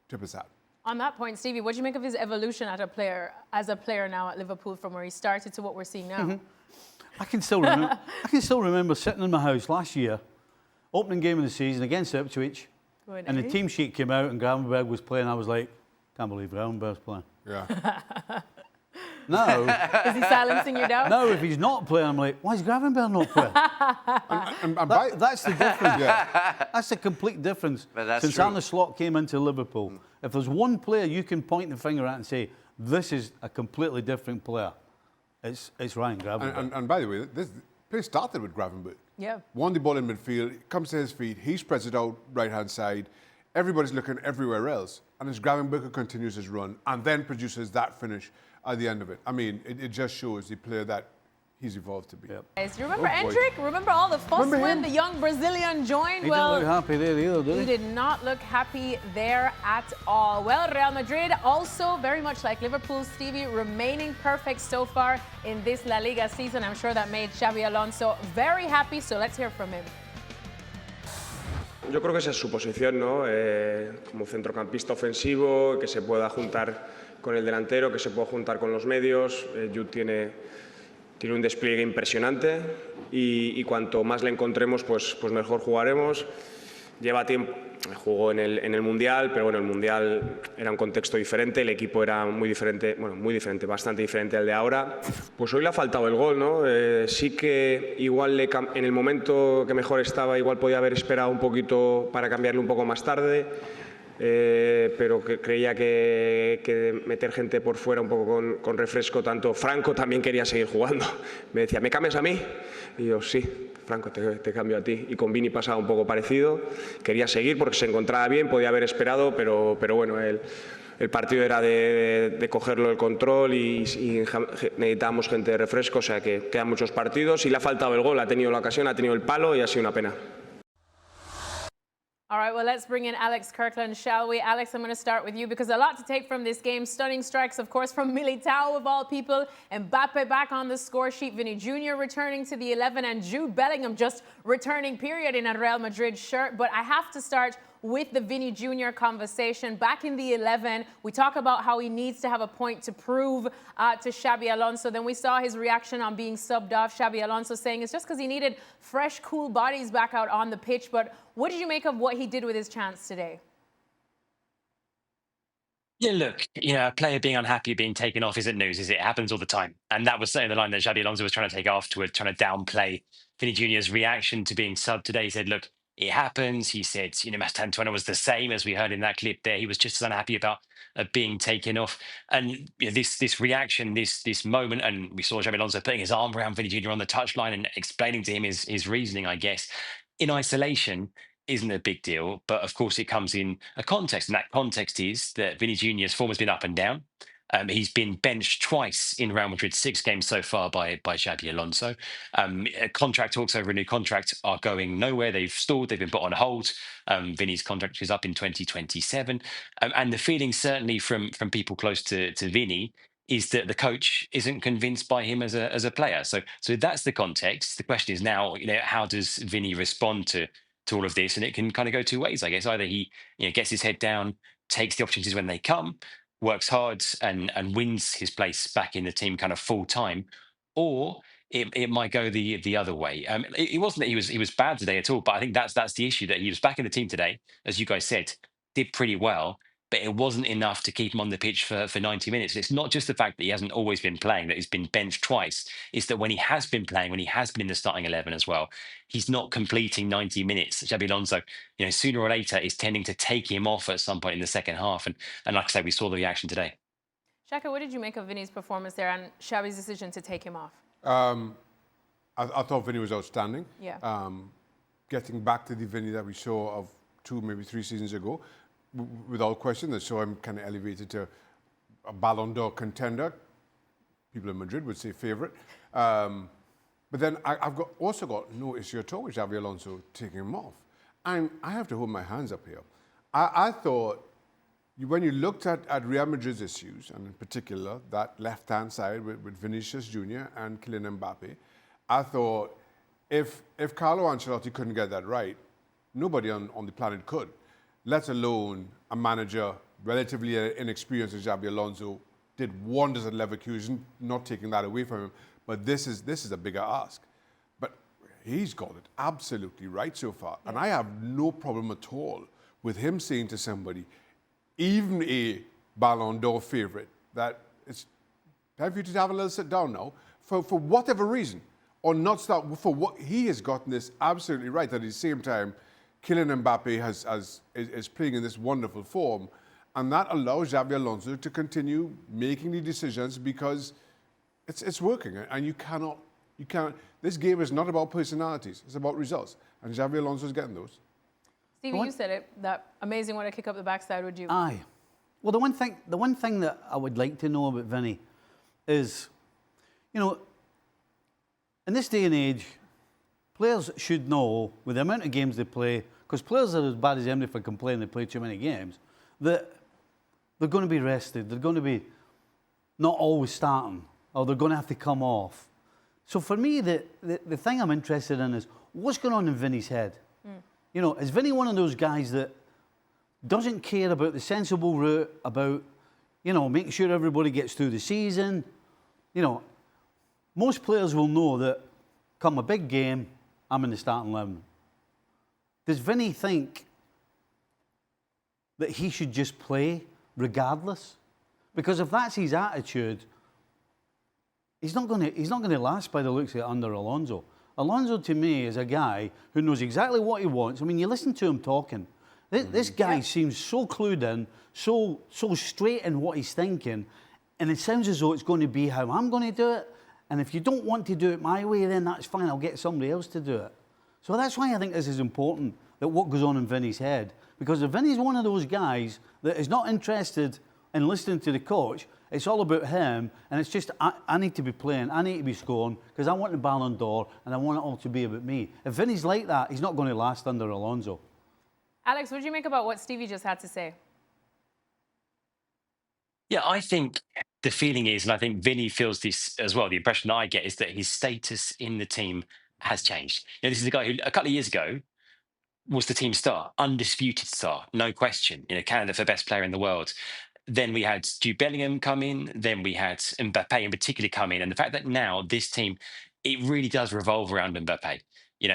Speaker 7: tip his hat.
Speaker 1: On that point, Stevie, what do you make of his evolution as a player now at Liverpool, from where he started to what we're seeing now?
Speaker 8: I can still remember sitting in my house last year, opening game of the season against Ipswich, and the team sheet came out and Gravenberch was playing. I was like, can't believe Gravenberch's playing.
Speaker 7: Yeah.
Speaker 8: Now,
Speaker 1: Is he silencing your doubt?
Speaker 8: now if he's not playing, I'm like, why is Gravenberch not playing? That's the difference. That's the complete difference.
Speaker 6: But that's
Speaker 8: Since
Speaker 6: true.
Speaker 8: Arne Slot came into Liverpool, if there's one player you can point the finger at and say, this is a completely different player, it's Ryan Gravenberch.
Speaker 7: And by the way, this play started with Gravenberch.
Speaker 1: Yeah.
Speaker 7: Won the ball in midfield, comes to his feet, he spreads it out right-hand side. Everybody's looking everywhere else. And it's Gravenberch who continues his run and then produces that finish at the end of it. I mean, it just shows the player that he's evolved to be.
Speaker 8: Yep.
Speaker 1: Guys, do you remember
Speaker 7: Oh, boy.
Speaker 1: Endrick? Remember all the fuss
Speaker 7: Remember
Speaker 1: when
Speaker 7: him?
Speaker 1: the young Brazilian joined?
Speaker 8: He didn't look happy there either, did
Speaker 1: He
Speaker 8: he?
Speaker 1: did not look happy there at all. Well, Real Madrid also, very much like Liverpool, Stevie, remaining perfect so far in this La Liga season. I'm sure that made Xabi Alonso very happy, so let's hear from him.
Speaker 9: Yo creo que esa es su posición, ¿no? Como centrocampista ofensivo, que se pueda juntar con el delantero, que se pueda juntar con los medios. Jude tiene un despliegue impresionante y cuanto más le encontremos, pues mejor jugaremos. Lleva tiempo, jugó en el Mundial, pero bueno, el Mundial era un contexto diferente, el equipo era muy diferente, bastante diferente al de ahora. Pues hoy le ha faltado el gol, ¿no? Sí que igual en el momento que mejor estaba, igual podía haber esperado un poquito para cambiarle un poco más tarde, pero creía que meter gente por fuera un poco con refresco, tanto Franco también quería seguir jugando. Me decía, ¿me cambias a mí? Y yo, sí. Franco, te cambio a ti. Y con Vini pasaba un poco parecido. Quería seguir porque se encontraba bien, podía haber esperado, pero bueno, el partido era de cogerlo el control y necesitábamos gente de refresco, o sea que quedan muchos partidos y le ha faltado el gol, ha tenido la ocasión, ha tenido el palo y ha sido una pena.
Speaker 1: All right, well, let's bring in Alex Kirkland, shall we? Alex, I'm going to start with you because a lot to take from this game. Stunning strikes, of course, from Militao, of all people. Mbappe back on the score sheet. Vinny Jr. returning to the 11. And Jude Bellingham just returning, period, in a Real Madrid shirt. But I have to start with the Vinny Jr. conversation. Back in the 11, we talk about how he needs to have a point to prove to Xabi Alonso. Then we saw his reaction on being subbed off. Xabi Alonso saying it's just because he needed fresh, cool bodies back out on the pitch. But what did you make of what he did with his chance today?
Speaker 10: Yeah, look, a player being unhappy, being taken off isn't news, is it? It happens all the time. And that was certainly the line that Xabi Alonso was trying to take afterward, trying to downplay Vinny Jr.'s reaction to being subbed today. He said, look, it happens. He said, Mastantuono was the same as we heard in that clip there. He was just as unhappy about being taken off. And this reaction, this moment, and we saw Xabi Alonso putting his arm around Vinny Jr. on the touchline and explaining to him his reasoning, I guess, in isolation isn't a big deal. But of course, it comes in a context. And that context is that Vinny Jr.'s form has been up and down. He's been benched twice in Real Madrid, 6 games so far by Xabi Alonso. Contract talks over a new contract are going nowhere. They've stalled. They've been put on hold. Vinny's contract is up in 2027, and the feeling certainly from people close to Vinny is that the coach isn't convinced by him as a player. So that's the context. The question is now, how does Vinny respond to all of this? And it can kind of go two ways, I guess. Either he gets his head down, takes the opportunities when they come, works hard and wins his place back in the team kind of full time, or it might go the other way. It wasn't that he was bad today at all, but I think that's the issue, that he was back in the team today, as you guys said, did pretty well, but it wasn't enough to keep him on the pitch for 90 minutes. It's not just the fact that he hasn't always been playing, that he's been benched twice. It's that when he has been playing, when he has been in the starting 11 as well, he's not completing 90 minutes. Xabi Alonso, sooner or later is tending to take him off at some point in the second half. And like I said, we saw the reaction today.
Speaker 1: Shaka, what did you make of Vinny's performance there and Xabi's decision to take him off?
Speaker 7: I thought Vinny was outstanding.
Speaker 1: Yeah.
Speaker 7: Getting back to the Vinny that we saw of 2, maybe 3 seasons ago, without question, that saw him kind of elevated to a Ballon d'Or contender. People in Madrid would say favourite. But then I've also got no issue at all with Xabi Alonso taking him off. I have to hold my hands up here. I thought when you looked at Real Madrid's issues, and in particular that left-hand side with Vinicius Jr. and Kylian Mbappe, I thought if Carlo Ancelotti couldn't get that right, nobody on the planet could, let alone a manager relatively inexperienced as Xabi Alonso did wonders at Leverkusen, not taking that away from him. But this is a bigger ask. But he's got it absolutely right so far. And I have no problem at all with him saying to somebody, even a Ballon d'Or favourite, that it's time for you to have a little sit down now, for whatever reason, or not start, for what he has gotten this absolutely right. At the same time, Kylian Mbappe is playing in this wonderful form, and that allows Xabi Alonso to continue making the decisions because it's working, and you cannot. This game is not about personalities; it's about results, and Xabi Alonso is getting those.
Speaker 1: Stevie, you said it. That amazing one to kick up the backside. Would you?
Speaker 8: Aye. Well, the one thing that I would like to know about Vinny is, in this day and age, players should know with the amount of games they play, because players are as bad as anybody for complaining they play too many games, that they're going to be rested. They're going to be not always starting, or they're going to have to come off. So for me, the thing I'm interested in is what's going on in Vinny's head. Is Vinny one of those guys that doesn't care about the sensible route, about, making sure everybody gets through the season? Most players will know that come a big game, I'm in the starting 11. Does Vinny think that he should just play regardless? Because if that's his attitude, he's not going to last by the looks of it under Alonso. Alonso, to me, is a guy who knows exactly what he wants. I mean, you listen to him talking. This guy seems so clued in, so straight in what he's thinking, and it sounds as though it's going to be how I'm going to do it. And if you don't want to do it my way, then that's fine. I'll get somebody else to do it. So that's why I think this is important, that what goes on in Vinny's head. Because if Vinny's one of those guys that is not interested in listening to the coach, it's all about him, and it's just, I need to be playing, I need to be scoring, because I want the Ballon d'Or, and I want it all to be about me. If Vinny's like that, he's not going to last under Alonso.
Speaker 1: Alex, what did you make about what Stevie just had to say?
Speaker 10: Yeah, I think the feeling is, and I think Vinny feels this as well, the impression I get is that his status in the team has changed. This is a guy who a couple of years ago was the team star, undisputed star, no question, candidate for best player in the world. Then we had Jude Bellingham come in. Then we had Mbappe in particular come in. And the fact that now this team, it really does revolve around Mbappe.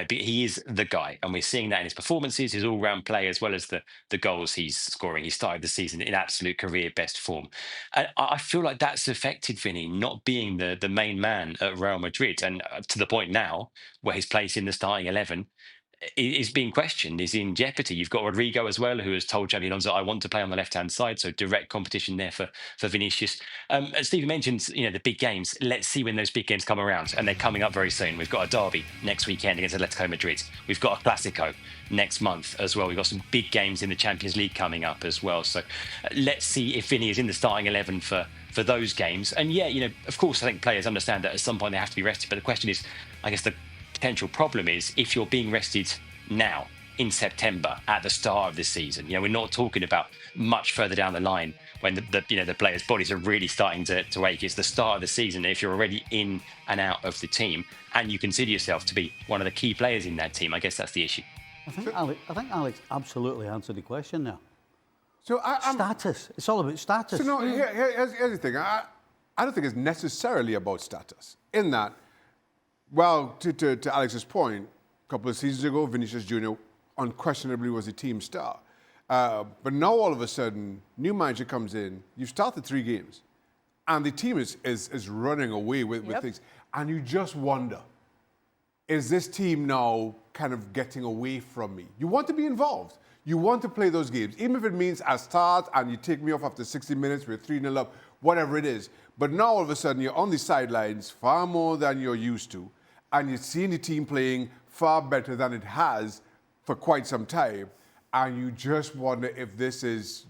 Speaker 10: He is the guy. And we're seeing that in his performances, his all-round play, as well as the goals he's scoring. He started the season in absolute career best form. And I feel like that's affected Vinny not being the main man at Real Madrid. And to the point now where his place in the starting 11, is being questioned, is in jeopardy. You've got Rodrigo as well, who has told Xabi Alonso, I want to play on the left-hand side, so direct competition there for Vinicius. As Steve mentioned, the big games. Let's see when those big games come around, and they're coming up very soon. We've got a derby next weekend against Atletico Madrid. We've got a Clásico next month as well. We've got some big games in the Champions League coming up as well. So let's see if Vinny is in the starting 11 for those games. And yeah, of course, I think players understand that at some point they have to be rested. But the question is, I guess the potential problem is if you're being rested now in September at the start of the season. We're not talking about much further down the line when the players' bodies are really starting to ache. It's the start of the season. If you're already in and out of the team and you consider yourself to be one of the key players in that team, I guess that's the issue.
Speaker 8: I think Alex absolutely answered the question now.
Speaker 7: So
Speaker 8: status. It's all about status.
Speaker 7: So no, here's the thing. I don't think it's necessarily about status. In that, well, to Alex's point, a couple of seasons ago, Vinicius Jr. unquestionably was a team star. But now all of a sudden, new manager comes in, you've started 3 games, and the team is running away with things. And you just wonder, is this team now kind of getting away from me? You want to be involved. You want to play those games, even if it means I start and you take me off after 60 minutes, we're 3-0 up, whatever it is. But now all of a sudden, you're on the sidelines far more than you're used to, and you're seeing the team playing far better than it has for quite some time, and you just wonder if this is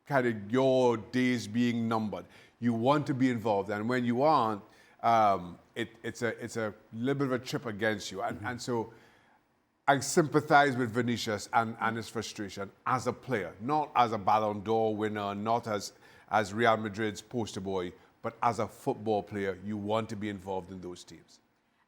Speaker 7: kind of your days being numbered. You want to be involved, and when you aren't, it's a little bit of a chip against you. And so I sympathize with Vinicius and his frustration as a player, not as a Ballon d'Or winner, not as Real Madrid's poster boy, but as a football player, you want to be involved in those teams.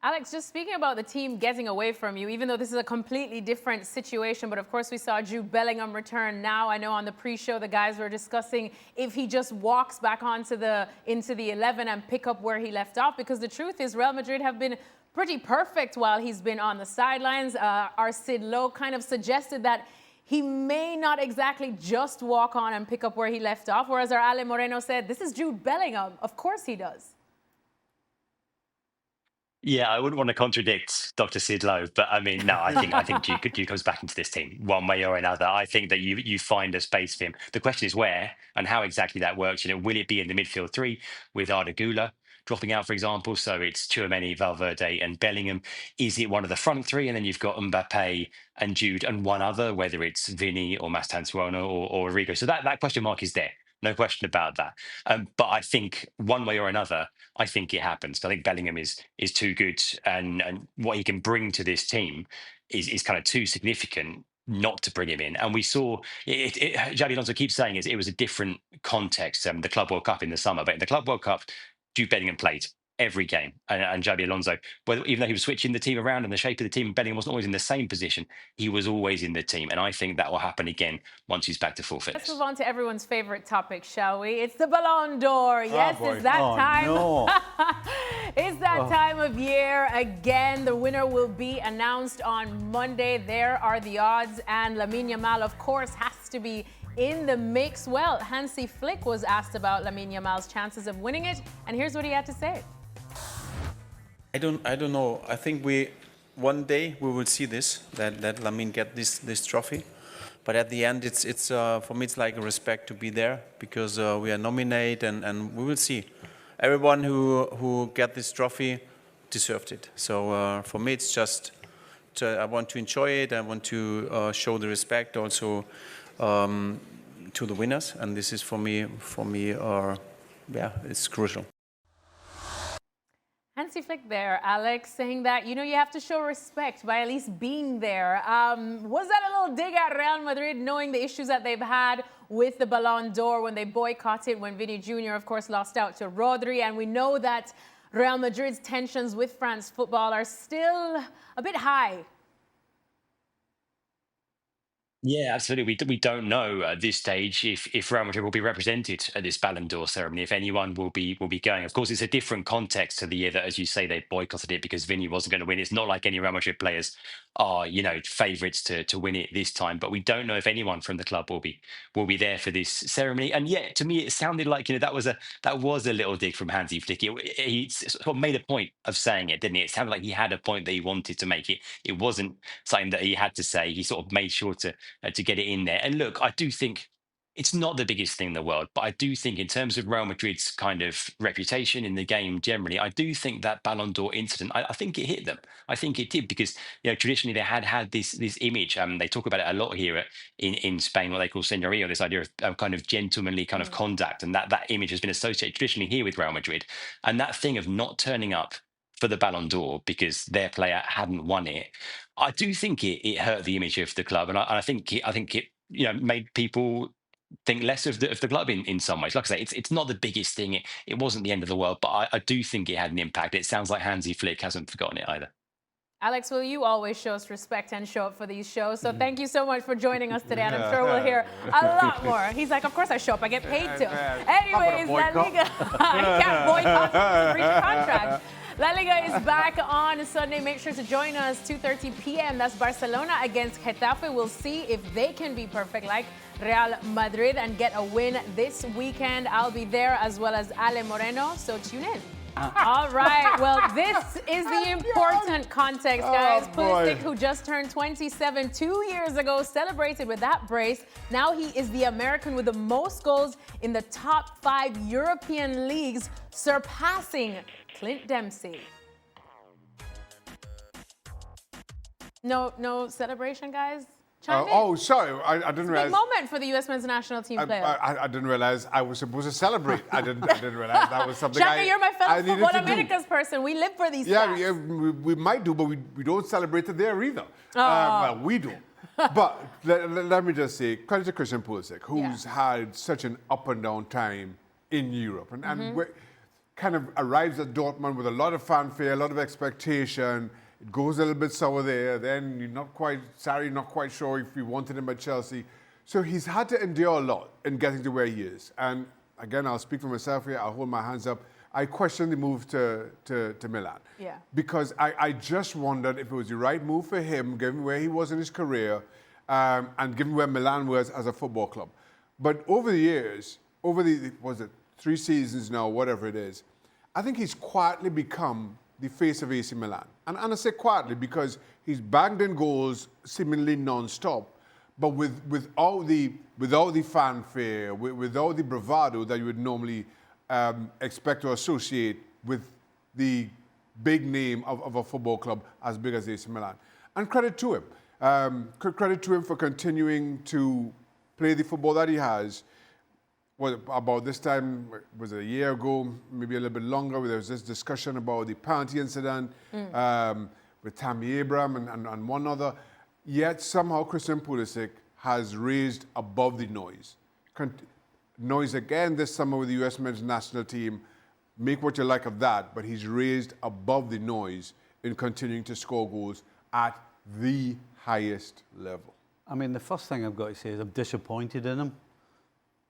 Speaker 1: Alex, just speaking about the team getting away from you, even though this is a completely different situation, but of course we saw Jude Bellingham return now. I know on the pre-show the guys were discussing if he just walks back into the 11 and pick up where he left off, because the truth is Real Madrid have been pretty perfect while he's been on the sidelines. Our Sid Lowe kind of suggested that he may not exactly just walk on and pick up where he left off, whereas our Ale Moreno said, this is Jude Bellingham. Of course he does.
Speaker 10: Yeah, I wouldn't want to contradict Dr. Sid Lowe, but I mean, no, I think Duke comes back into this team one way or another. I think that you find a space for him. The question is where and how exactly that works. Will it be in the midfield 3 with Arda Güler dropping out, for example? So it's Tchouaméni, Valverde, and Bellingham. Is it one of the front 3, and then you've got Mbappe and Jude and one other, whether it's Vini or Mastantuono or Rodrigo? So that question mark is there. No question about that. But I think one way or another, I think it happens. I think Bellingham is too good, and what he can bring to this team is kind of too significant not to bring him in. And we saw Xabi Alonso keeps saying it was a different context, the Club World Cup in the summer. But in the Club World Cup, Jude Bellingham played every game, and Xabi Alonso, even though he was switching the team around and the shape of the team, Bellingham wasn't always in the same position. He was always in the team, and I think that will happen again once he's back to full fitness.
Speaker 1: Let's move on to everyone's favorite topic, shall we? It's the Ballon d'Or. Yes, it's that time.
Speaker 8: No.
Speaker 1: It's that time of year again. The winner will be announced on Monday. There are the odds, and Lamine Yamal, of course, has to be in the mix. Well, Hansi Flick was asked about Lamine Yamal's chances of winning it, and here's what he had to say.
Speaker 11: I don't know. I think one day we will see this, that Lamine get this trophy. But at the end, it's for me it's like a respect to be there, because we are nominated, and we will see. Everyone who get this trophy deserved it. So for me, it's just I want to enjoy it. I want to show the respect also to the winners, and this is for me, it's crucial.
Speaker 1: Hansi Flick there, Alex, saying that, you have to show respect by at least being there. Was that a little dig at Real Madrid, knowing the issues that they've had with the Ballon d'Or when they boycotted, when Vini Jr., of course, lost out to Rodri? And we know that Real Madrid's tensions with France football are still a bit high.
Speaker 10: Yeah, absolutely. We don't know at this stage if Real Madrid will be represented at this Ballon d'Or ceremony, if anyone will be going. Of course, it's a different context to the year that, as you say, they boycotted it because Vini wasn't going to win. It's not like any Real Madrid players are, favourites to win it this time. But we don't know if anyone from the club will be there for this ceremony. And yet, to me, it sounded like that was a little dig from Hansi Flick. He sort of made a point of saying it, didn't he? It sounded like he had a point that he wanted to make. It wasn't something that he had to say. He sort of made sure to get it in there. And look, I do think it's not the biggest thing in the world, but I do think in terms of Real Madrid's kind of reputation in the game generally, I do think that Ballon d'Or incident, I think it hit them. I think it did because traditionally they had this image. They talk about it a lot here in Spain, what they call señorío, this idea of kind of gentlemanly kind of conduct, and that image has been associated traditionally here with Real Madrid, and that thing of not turning up for the Ballon d'Or because their player hadn't won it. I do think it hurt the image of the club, and I think it made people think less of the club in some ways. Like I say, it's not the biggest thing. It wasn't the end of the world, but I do think it had an impact. It sounds like Hansi Flick hasn't forgotten it either.
Speaker 1: Alex, well, you always show us respect and show up for these shows. So thank you so much for joining us today. And I'm sure we'll hear a lot more. He's like, of course I show up. I get paid to. Anyways, La Liga. He can't boycott to breach a contract. La Liga is back on Sunday. Make sure to join us 2:30 p.m. That's Barcelona against Getafe. We'll see if they can be perfect like Real Madrid and get a win this weekend. I'll be there as well as Ale Moreno. So tune in. All right. Well, this is the important context, guys. Pulisic, who just turned 27 2 years ago, celebrated with that brace. Now he is the American with the most goals in the top 5 European leagues, surpassing Clint Dempsey. No celebration, guys?
Speaker 7: Sorry, I didn't realize.
Speaker 1: Big moment for the U.S. men's national team player.
Speaker 7: I didn't realize I was supposed to celebrate. I didn't realize that was something.
Speaker 1: Shaka, you're my fellow Football Americas person. We live for these stats.
Speaker 7: Yeah, we might do, but we don't celebrate it there either. Well, we do. But let me just say, credit to Christian Pulisic, who's had such an up and down time in Europe, and kind of arrives at Dortmund with a lot of fanfare, a lot of expectation. It goes a little bit sour there. Then you're not quite sure if you wanted him at Chelsea. So he's had to endure a lot in getting to where he is. And again, I'll speak for myself here. I'll hold my hands up. I question the move to Milan. Yeah. Because I just wondered if it was the right move for him, given where he was in his career, and given where Milan was as a football club. But over the years, over the 3 seasons now, whatever it is, I think he's quietly become the face of AC Milan. And I say quietly because he's banged in goals seemingly non-stop, but without the fanfare, without the bravado that you would normally expect to associate with the big name of a football club as big as AC Milan. And credit to him. Credit to him for continuing to play the football that he has. Well, about this time, was it a year ago, maybe a little bit longer, where there was this discussion about the penalty incident with Tammy Abraham and one other. Yet somehow Christian Pulisic has raised above the noise. Noise again this summer with the U.S. men's national team. Make what you like of that, but he's raised above the noise in continuing to score goals at the highest level.
Speaker 8: I mean, the first thing I've got to say is I'm disappointed in him.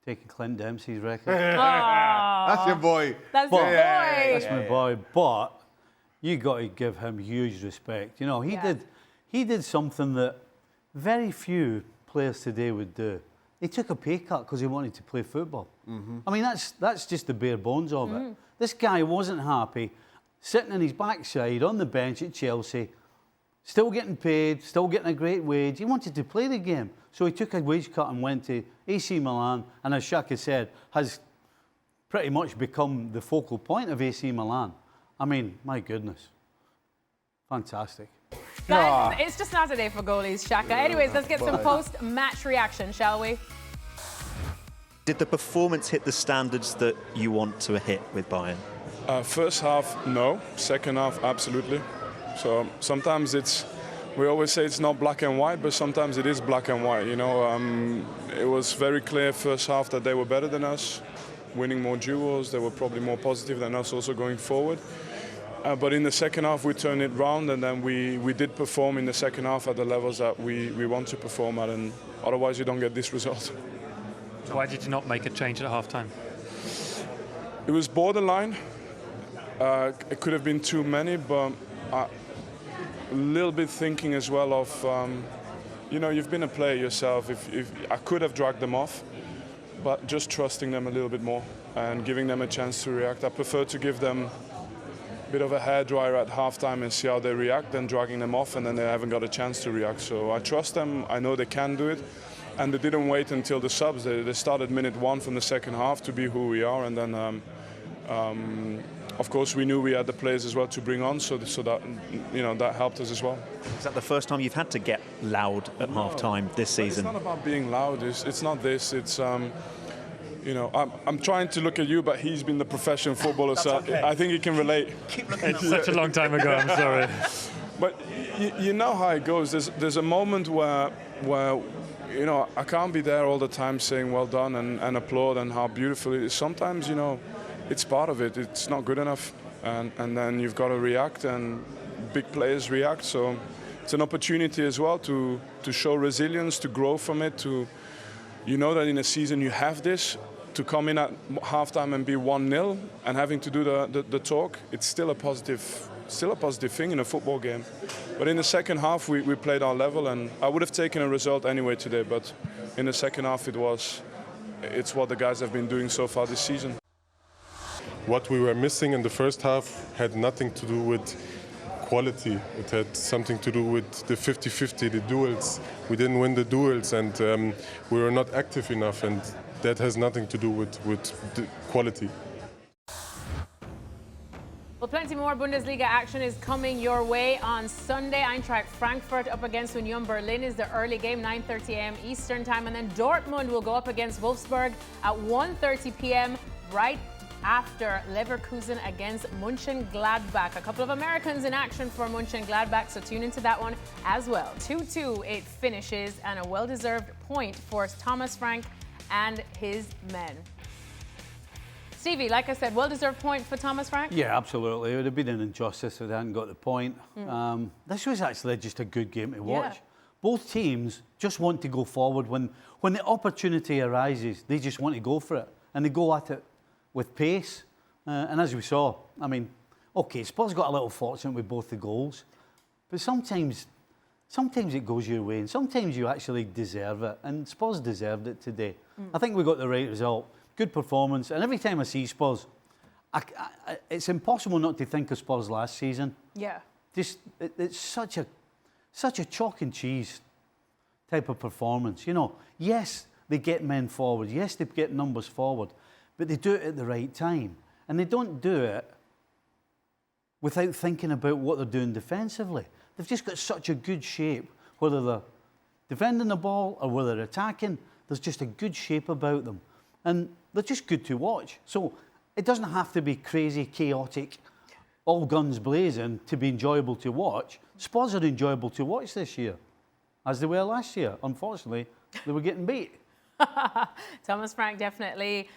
Speaker 8: Taking Clint Dempsey's record.
Speaker 7: That's your boy.
Speaker 1: That's your boy.
Speaker 8: That's my boy. But you got to give him huge respect. You know, he did something that very few players today would do. He took a pay cut because he wanted to play football. I mean, that's just the bare bones of it. This guy wasn't happy, sitting on his backside on the bench at Chelsea, still getting paid, still getting a great wage. He wanted to play the game. So he took a wage cut and went to AC Milan, and as Shaka said, has pretty much become the focal point of AC Milan. I mean, my goodness. Fantastic.
Speaker 1: Guys, it's just not a day for goalies, Shaka. Anyways, let's get some post-match reaction, shall we?
Speaker 12: Did the performance hit the standards that you want to hit with Bayern?
Speaker 13: First half, no. Second half, absolutely. So sometimes we always say it's not black and white, but sometimes it is black and white. You know, it was very clear first half that they were better than us, winning more duels. They were probably more positive than us also going forward. But in the second half, we turned it round, and then we did perform in the second half at the levels that we want to perform at, and otherwise you don't get this result.
Speaker 14: So why did you not make a change at half-time?
Speaker 13: It was borderline. It could have been too many, but a little bit thinking as well of, you know, you've been a player yourself. If I could have dragged them off, but just trusting them a little bit more and giving them a chance to react. I prefer to give them a bit of a hairdryer at halftime and see how they react than dragging them off and then they haven't got a chance to react. So I trust them. I know they can do it. And they didn't wait until the subs. They started minute 1 from the second half to be who we are. And then, of course, we knew we had the players as well to bring on, so that, you know, that helped us as well.
Speaker 12: Is that the first time you've had to get loud at half-time this season?
Speaker 13: It's not about being loud. It's not this. It's, you know, I'm trying to look at you, but he's been the professional footballer, so okay. I think he can relate.
Speaker 14: Keep looking it's such a long time ago, I'm sorry.
Speaker 13: But you know how it goes. There's a moment where you know, I can't be there all the time saying well done and applaud and how beautiful it is. Sometimes, you know, it's part of it. It's not good enough. And then you've got to react, and big players react. So it's an opportunity as well to show resilience, to grow from it, you know that in a season you have this, to come in at halftime and be 1-0 and having to do the talk, it's still a positive thing in a football game. But in the second half, we played our level, and I would have taken a result anyway today, but in the second half it's what the guys have been doing so far this season.
Speaker 15: What we were missing in the first half had nothing to do with quality. It had something to do with the 50-50, the duels. We didn't win the duels, and we were not active enough, and that has nothing to do with the quality.
Speaker 1: Well, plenty more Bundesliga action is coming your way on Sunday. Eintracht Frankfurt up against Union Berlin is the early game, 9:30 a.m. Eastern time. And then Dortmund will go up against Wolfsburg at 1:30 p.m. right after Leverkusen against Mönchengladbach. A couple of Americans in action for Mönchengladbach, so tune into that one as well. 2-2 it finishes, and a well-deserved point for Thomas Frank and his men. Stevie, like I said, well-deserved point for Thomas Frank?
Speaker 8: Yeah, absolutely. It would have been an injustice if they hadn't got the point. This was actually just a good game to watch. Yeah. Both teams just want to go forward. When the opportunity arises, they just want to go for it. And they go at it with pace. And as we saw, I mean, OK, Spurs got a little fortunate with both the goals. But sometimes it goes your way, and sometimes you actually deserve it. And Spurs deserved it today. I think we got the right result. Good performance, and every time I see Spurs, it's impossible not to think of Spurs last season.
Speaker 1: Yeah.
Speaker 8: It's such a chalk and cheese type of performance. You know, yes, they get men forward. Yes, they get numbers forward, but they do it at the right time, and they don't do it without thinking about what they're doing defensively. They've just got such a good shape, whether they're defending the ball or whether they're attacking. There's just a good shape about them. And they're just good to watch. So it doesn't have to be crazy, chaotic, all guns blazing to be enjoyable to watch. Spurs are enjoyable to watch this year, as they were last year. Unfortunately, they were getting beat.
Speaker 1: Thomas Frank definitely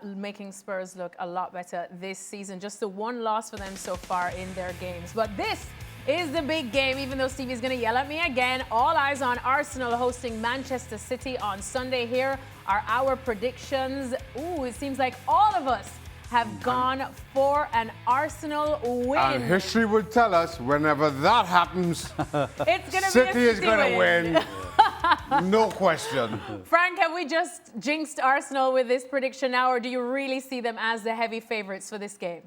Speaker 1: making Spurs look a lot better this season. Just the one loss for them so far in their games. But this is the big game, even though Stevie's going to yell at me again. All eyes on Arsenal hosting Manchester City on Sunday. Here are our predictions. Ooh, it seems like all of us have gone for an Arsenal win.
Speaker 7: And history would tell us whenever that happens,
Speaker 1: it's gonna
Speaker 7: City
Speaker 1: be
Speaker 7: is going to win. No question.
Speaker 1: Frank, have we just jinxed Arsenal with this prediction now, or do you really see them as the heavy favourites for this game?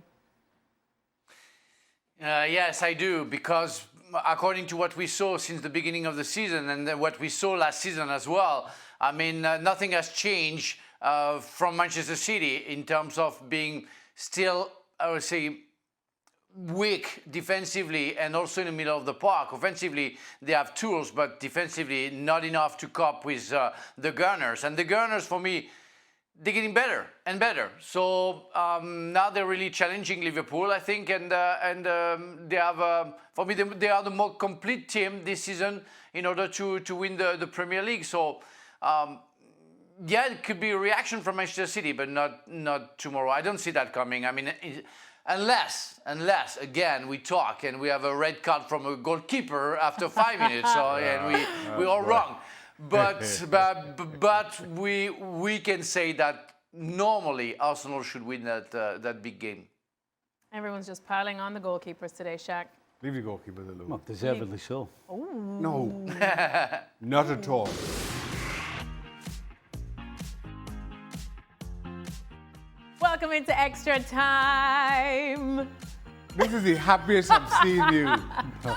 Speaker 6: Yes, I do, because according to what we saw since the beginning of the season and then what we saw last season as well, I mean, nothing has changed from Manchester City in terms of being still, I would say, weak defensively and also in the middle of the park. Offensively, they have tools, but defensively, not enough to cope with the Gunners. And the Gunners, for me, they're getting better and better. So now they're really challenging Liverpool, I think, and they have, for me, they are the more complete team this season in order to win the Premier League. So yeah, it could be a reaction from Manchester City, but not tomorrow. I don't see that coming. I mean, unless again we talk and we have a red card from a goalkeeper after 5 minutes, so and we're all wrong. But we can say that normally Arsenal should win that big game.
Speaker 1: Everyone's just piling on the goalkeepers today, Shaq.
Speaker 7: Leave the goalkeeper alone.
Speaker 8: Well, deservedly so.
Speaker 7: No, not at all.
Speaker 1: Welcome into Extra Time.
Speaker 7: This is the happiest I've seen you.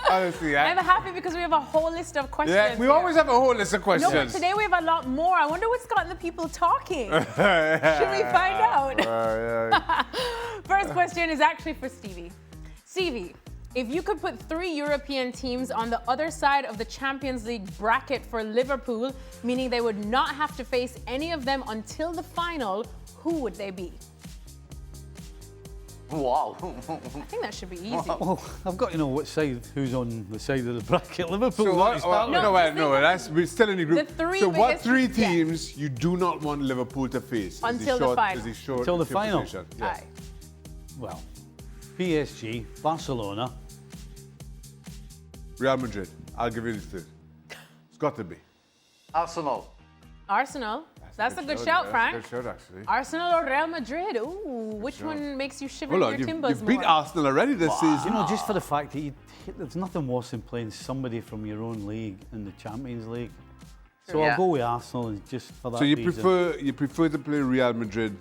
Speaker 7: Honestly,
Speaker 1: I'm happy because we have a whole list of questions.
Speaker 7: yeah, we
Speaker 1: here.
Speaker 7: always have a whole list of questions.
Speaker 1: No, but today we have a lot more. I wonder what's gotten the people talking. Should we find out? First question is actually for Stevie. Stevie, if you could put 3 European teams on the other side of the Champions League bracket for Liverpool, meaning they would not have to face any of them until the final, who would they be?
Speaker 6: Wow.
Speaker 1: I think that should be easy.
Speaker 8: Well, I've got to know which side, who's on the side of the bracket. Liverpool.
Speaker 7: So
Speaker 8: what,
Speaker 7: we're still in the group.
Speaker 1: The three
Speaker 7: So what
Speaker 1: biggest-
Speaker 7: 3 teams you do not want Liverpool to face?
Speaker 1: Until the final.
Speaker 8: Until the final.
Speaker 7: Yes.
Speaker 1: Aye.
Speaker 8: Well, PSG, Barcelona.
Speaker 7: Real Madrid. I'll give you the 3. It's got to be.
Speaker 6: Arsenal.
Speaker 1: Arsenal. That's a good shout, Frank.
Speaker 7: That's a good shout, actually.
Speaker 1: Arsenal or Real Madrid? Ooh, which one makes you shiver
Speaker 7: Hold
Speaker 1: in
Speaker 7: on,
Speaker 1: your timbers
Speaker 7: you've beat
Speaker 1: more?
Speaker 7: Arsenal already this season.
Speaker 8: You know, just for the fact that there's nothing worse than playing somebody from your own league in the Champions League. So
Speaker 6: Yeah.
Speaker 8: I'll go with Arsenal and just for that
Speaker 7: So you
Speaker 8: reason.
Speaker 7: prefer to play Real Madrid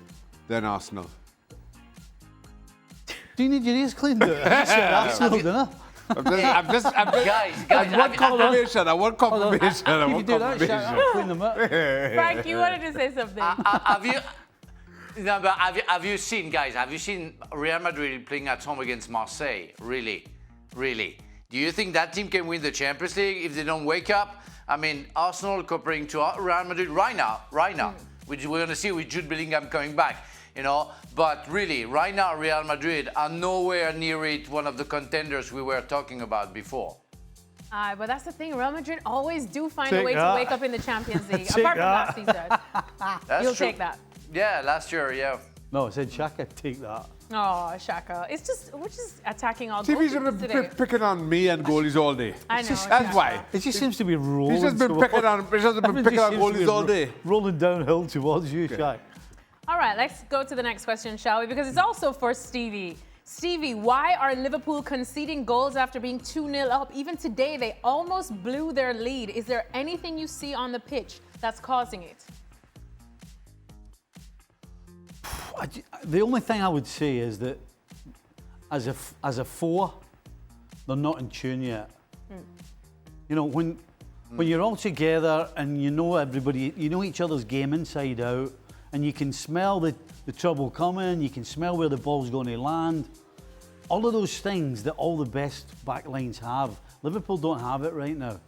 Speaker 7: than Arsenal?
Speaker 8: Do you need your ears cleaned out? I just said Arsenal, didn't I?
Speaker 7: I'm just
Speaker 6: Guys,
Speaker 7: I want confirmation. I want confirmation. I
Speaker 8: You
Speaker 7: want
Speaker 8: can do that, shut
Speaker 7: confirmation.
Speaker 8: up, clean them up.
Speaker 1: Frank, you wanted to say something.
Speaker 6: Have you? No, but have you seen, guys? Have you seen Real Madrid playing at home against Marseille? Really, really? Do you think that team can win the Champions League if they don't wake up? I mean, Arsenal comparing to Real Madrid right now, which we're going to see with Jude Bellingham coming back. You know, but really, right now, Real Madrid are nowhere near it, one of the contenders we were talking about before.
Speaker 1: But that's the thing. Real Madrid always do find
Speaker 8: Take
Speaker 1: a way
Speaker 8: that.
Speaker 1: to wake up in the Champions League.
Speaker 8: Take
Speaker 1: Apart from
Speaker 8: that.
Speaker 1: last season.
Speaker 6: That's
Speaker 1: You'll
Speaker 6: true.
Speaker 1: take that.
Speaker 6: Yeah, last year, yeah.
Speaker 8: No, I said Shaka, take that.
Speaker 1: Oh, Shaka. It's just, we're just attacking all
Speaker 7: TV's
Speaker 1: goalkeepers today.
Speaker 7: picking on me and goalies all day.
Speaker 1: I know.
Speaker 7: That's why.
Speaker 8: It just seems to be rolling.
Speaker 7: He's just been
Speaker 8: towards-
Speaker 7: picking on. He's just been
Speaker 8: Everything
Speaker 7: picking on
Speaker 8: seems to be
Speaker 7: goalies all day.
Speaker 8: Rolling downhill towards you, Shaq.
Speaker 1: All right, let's go to the next question, shall we? Because it's also for Stevie. Stevie, why are Liverpool conceding goals after being 2-0 up? Even today, they almost blew their lead. Is there anything you see on the pitch that's causing it?
Speaker 8: The only thing I would say is that as a 4, they're not in tune yet. You know, when you're all together and you know everybody, you know each other's game inside out, and you can smell the trouble coming, you can smell where the ball's going to land. All of those things that all the best backlines have, Liverpool don't have it right now.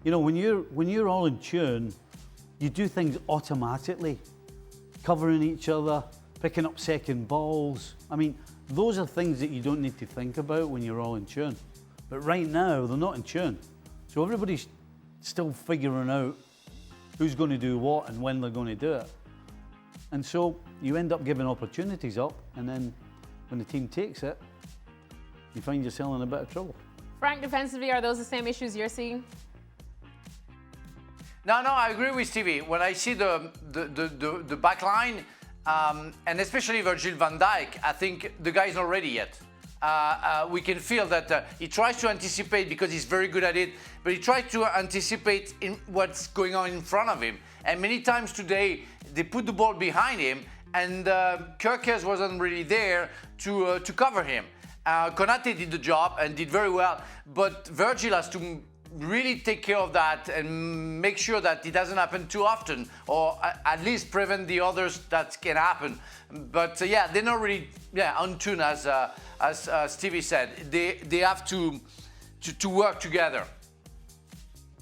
Speaker 8: You know, when you're all in tune, you do things automatically, covering each other, picking up second balls. I mean, those are things that you don't need to think about when you're all in tune. But right now, they're not in tune. So everybody's still figuring out who's going to do what and when they're going to do it. And so you end up giving opportunities up, and then when the team takes it, you find yourself in a bit of trouble.
Speaker 1: Frank, defensively, are those the same issues you're seeing?
Speaker 6: No, I agree with Stevie. When I see the back line, and especially Virgil van Dijk, I think the guy's not ready yet. We can feel that he tries to anticipate because he's very good at it, but he tries to anticipate in what's going on in front of him. And many times today, they put the ball behind him, and Kerkez wasn't really there to cover him. Konate did the job and did very well, but Virgil has to really take care of that and make sure that it doesn't happen too often, or at least prevent the others that can happen. But yeah, they're not really on tune, as Stevie said. They have to work together.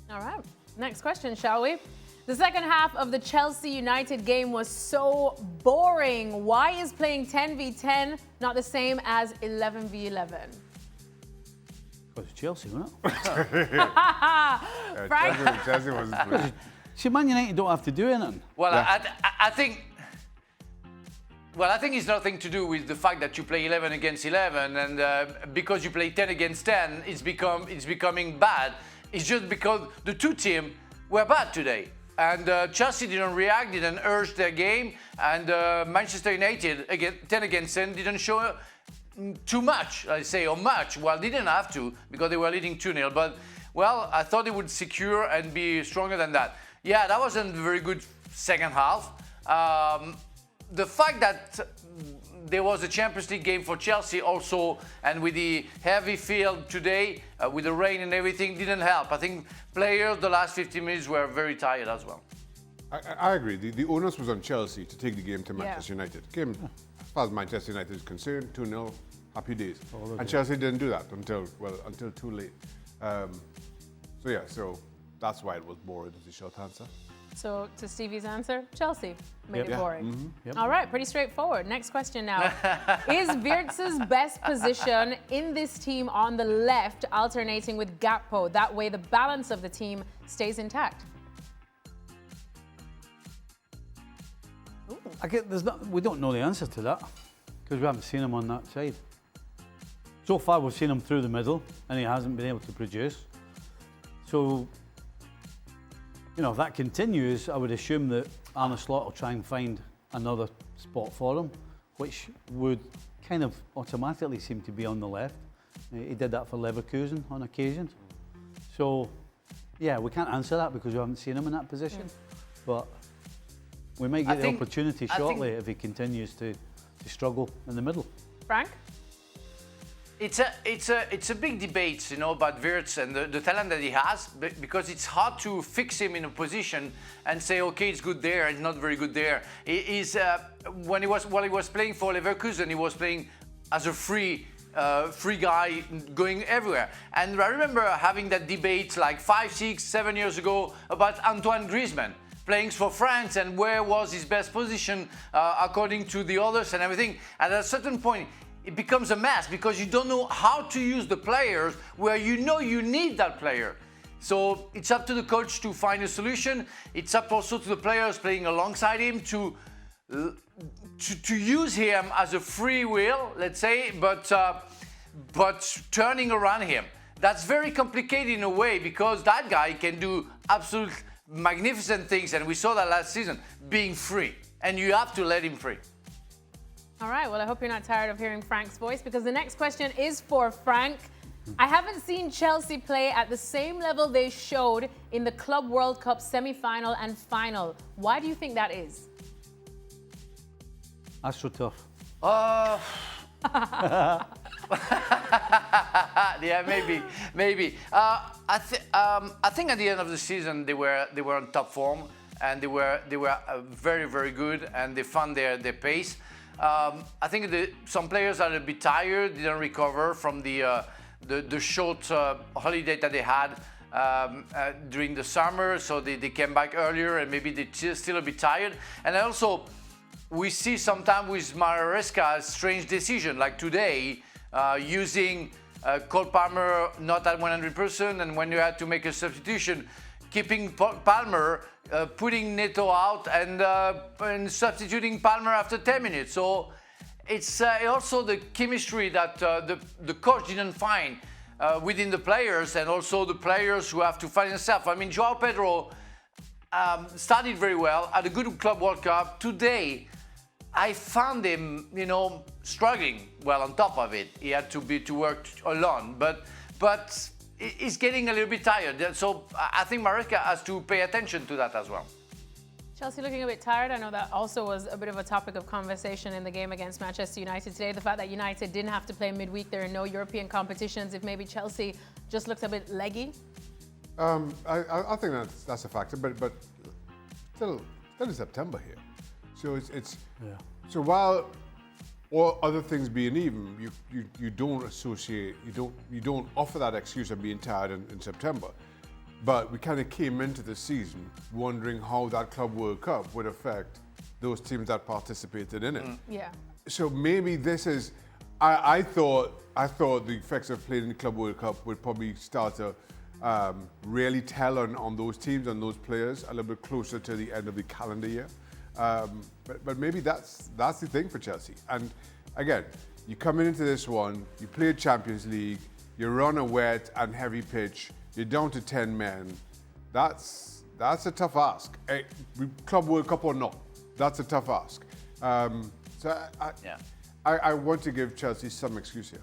Speaker 1: All right, next question, shall we? The second half of the Chelsea United game was so boring. Why is playing 10v10 not the same as 11v11?
Speaker 8: Because it's Chelsea, wasn't
Speaker 1: Frank?
Speaker 7: Chelsea wasn't playing.
Speaker 8: it? See, Man United don't have to do anything.
Speaker 6: Well, I think. Well, I think it's nothing to do with the fact that you play 11 against 11, and because you play 10 against 10, it's becoming bad. It's just because the two teams were bad today. And Chelsea didn't react, didn't urge their game, and Manchester United, again, 10 against 10, didn't show too much, I say, or much. Well, they didn't have to because they were leading 2-0. But, well, I thought they would secure and be stronger than that. Yeah, that wasn't a very good second half. The fact that there was a Champions League game for Chelsea also, and with the heavy field today, with the rain and everything, didn't help. I think players, the last 15 minutes were very tired as well.
Speaker 7: I agree. The onus was on Chelsea to take the game to Manchester United. Game, as far as Manchester United is concerned, 2-0, happy days. And Chelsea didn't do that until too late. So that's why it was boring, is the short answer.
Speaker 1: So, to Stevie's answer, Chelsea made it boring.
Speaker 7: Mm-hmm.
Speaker 8: Yep.
Speaker 1: All right, pretty straightforward. Next question now. Is Wirtz's best position in this team on the left, alternating with Gakpo? That way the balance of the team stays intact.
Speaker 8: We don't know the answer to that because we haven't seen him on that side. So far, we've seen him through the middle, and he hasn't been able to produce. So, if that continues, I would assume that Arne Slot will try and find another spot for him, which would kind of automatically seem to be on the left. He did that for Leverkusen on occasion. So, yeah, we can't answer that because we haven't seen him in that position. But we might get the opportunity shortly if he continues to struggle in the middle.
Speaker 1: Frank?
Speaker 6: It's a big debate, about Wirtz and the talent that he has, because it's hard to fix him in a position and say, okay, it's good there, it's not very good there. While he was playing for Leverkusen, he was playing as a free guy going everywhere. And I remember having that debate like 5, 6, 7 years ago about Antoine Griezmann playing for France and where was his best position according to the others and everything. And at a certain point, it becomes a mess because you don't know how to use the players where you need that player. So it's up to the coach to find a solution. It's up also to the players playing alongside him to use him as a free will, let's say, but turning around him. That's very complicated in a way because that guy can do absolute magnificent things, and we saw that last season, being free, and you have to let him free.
Speaker 1: All right, well, I hope you're not tired of hearing Frank's voice because the next question is for Frank. I haven't seen Chelsea play at the same level they showed in the Club World Cup semi-final and final. Why do you think that is?
Speaker 8: AstroTurf.
Speaker 6: Yeah, maybe. I think at the end of the season they were on top form and they were very, very good and they found their pace. I think some players are a bit tired, didn't recover from the short holiday that they had during the summer, so they came back earlier and maybe they're still a bit tired. And also, we see sometimes with Maresca's strange decision, like today, using Cole Palmer not at 100%, and when you had to make a substitution, keeping Palmer, putting Neto out, and substituting Palmer after 10 minutes. So it's also the chemistry that the coach didn't find within the players, and also the players who have to find themselves. I mean, Joao Pedro started very well, had a good Club World Cup. Today, I found him, struggling. Well, on top of it, he had to work alone, but he's getting a little bit tired. So I think Maresca has to pay attention to that as well.
Speaker 1: Chelsea looking a bit tired. I know that also was a bit of a topic of conversation in the game against Manchester United today. The fact that United didn't have to play midweek, there are no European competitions. If maybe Chelsea just looks a bit leggy.
Speaker 7: I think that's a factor, but still in September here. So so while all other things being even, you don't associate, you don't offer that excuse of being tired in September. But we kind of came into the season wondering how that Club World Cup would affect those teams that participated in it.
Speaker 1: Yeah.
Speaker 7: So maybe this is, I thought the effects of playing in the Club World Cup would probably start to really tell on those teams, on those players, a little bit closer to the end of the calendar year. But maybe that's the thing for Chelsea. And again, you come into this one, you play a Champions League, you're on a wet and heavy pitch, you're down to 10 men. That's a tough ask. Club World Cup or not, that's a tough ask. I want to give Chelsea some excuse here.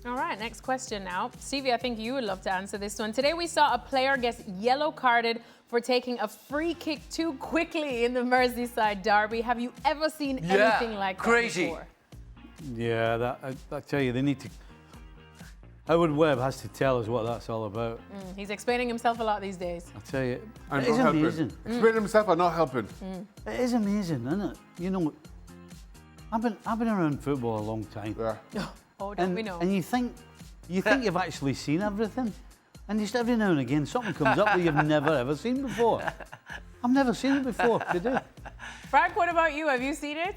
Speaker 1: All right, next question now. Stevie, I think you would love to answer this one. Today we saw a player get yellow carded for taking a free kick too quickly in the Merseyside Derby. Have you ever seen anything like
Speaker 6: crazy.
Speaker 1: that before?
Speaker 8: Yeah, I tell you, they need to... Howard Webb has to tell us what that's all about.
Speaker 1: He's explaining himself a lot these days.
Speaker 8: I tell you,
Speaker 7: And
Speaker 8: it is
Speaker 7: not helping.
Speaker 8: amazing.
Speaker 7: Explaining himself and not helping.
Speaker 8: It is amazing, isn't it? You know, I've been around football a long time.
Speaker 7: Yeah.
Speaker 1: Oh, don't we know?
Speaker 8: And you think you've actually seen everything, and just every now and again something comes up that you've never ever seen before. I've never seen it before. You do?
Speaker 1: Frank, what about you? Have you seen it?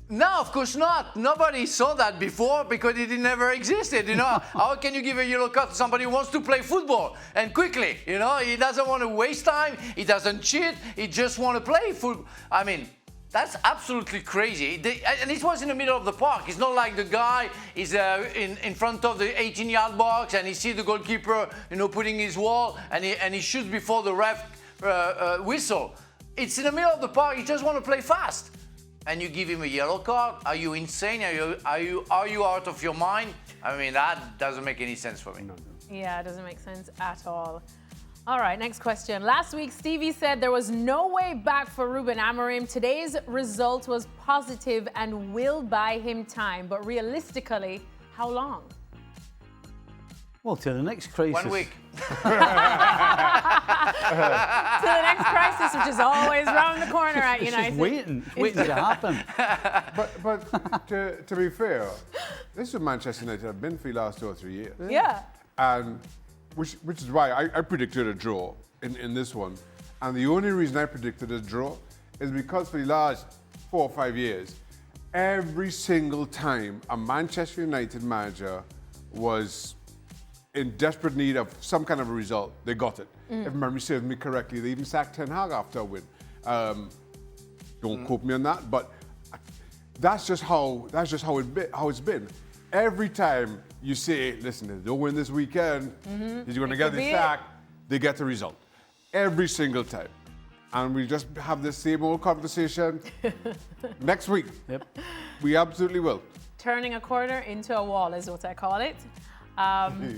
Speaker 6: No, of course not. Nobody saw that before because it never existed. You know, how can you give a yellow card to somebody who wants to play football and quickly? You know, he doesn't want to waste time. He doesn't cheat. He just want to play football. I mean, that's absolutely crazy. And it was in the middle of the park. It's not like the guy is in front of the 18-yard box and he sees the goalkeeper, you know, putting his wall and he shoots before the ref whistle. It's in the middle of the park. He just want to play fast. And you give him a yellow card? Are you insane? Are you out of your mind? I mean, that doesn't make any sense for me.
Speaker 1: Yeah, it doesn't make sense at all. All right, next question. Last week, Stevie said there was no way back for Ruben Amorim. Today's result was positive and will buy him time. But realistically, how long?
Speaker 8: Well, to the next crisis.
Speaker 6: 1 week.
Speaker 1: To the next crisis, which is always round the corner at
Speaker 8: It's
Speaker 1: United.
Speaker 8: just waiting to happen.
Speaker 7: But to be fair, this is what Manchester United have been for the last 2 or 3 years.
Speaker 1: Yeah.
Speaker 7: And which is why I predicted a draw in this one. And the only reason I predicted a draw is because for the last 4 or 5 years, every single time a Manchester United manager was in desperate need of some kind of a result, they got it. If memory serves me correctly, they even sacked Ten Hag after a win. Don't quote me on that, but that's just how it's been. Every time you say, listen, they don't win this weekend, he's going to get the sack, they get the result. Every single time. And we just have the same old conversation next week.
Speaker 8: Yep.
Speaker 7: We absolutely will.
Speaker 1: Turning a corner into a wall is what I call it.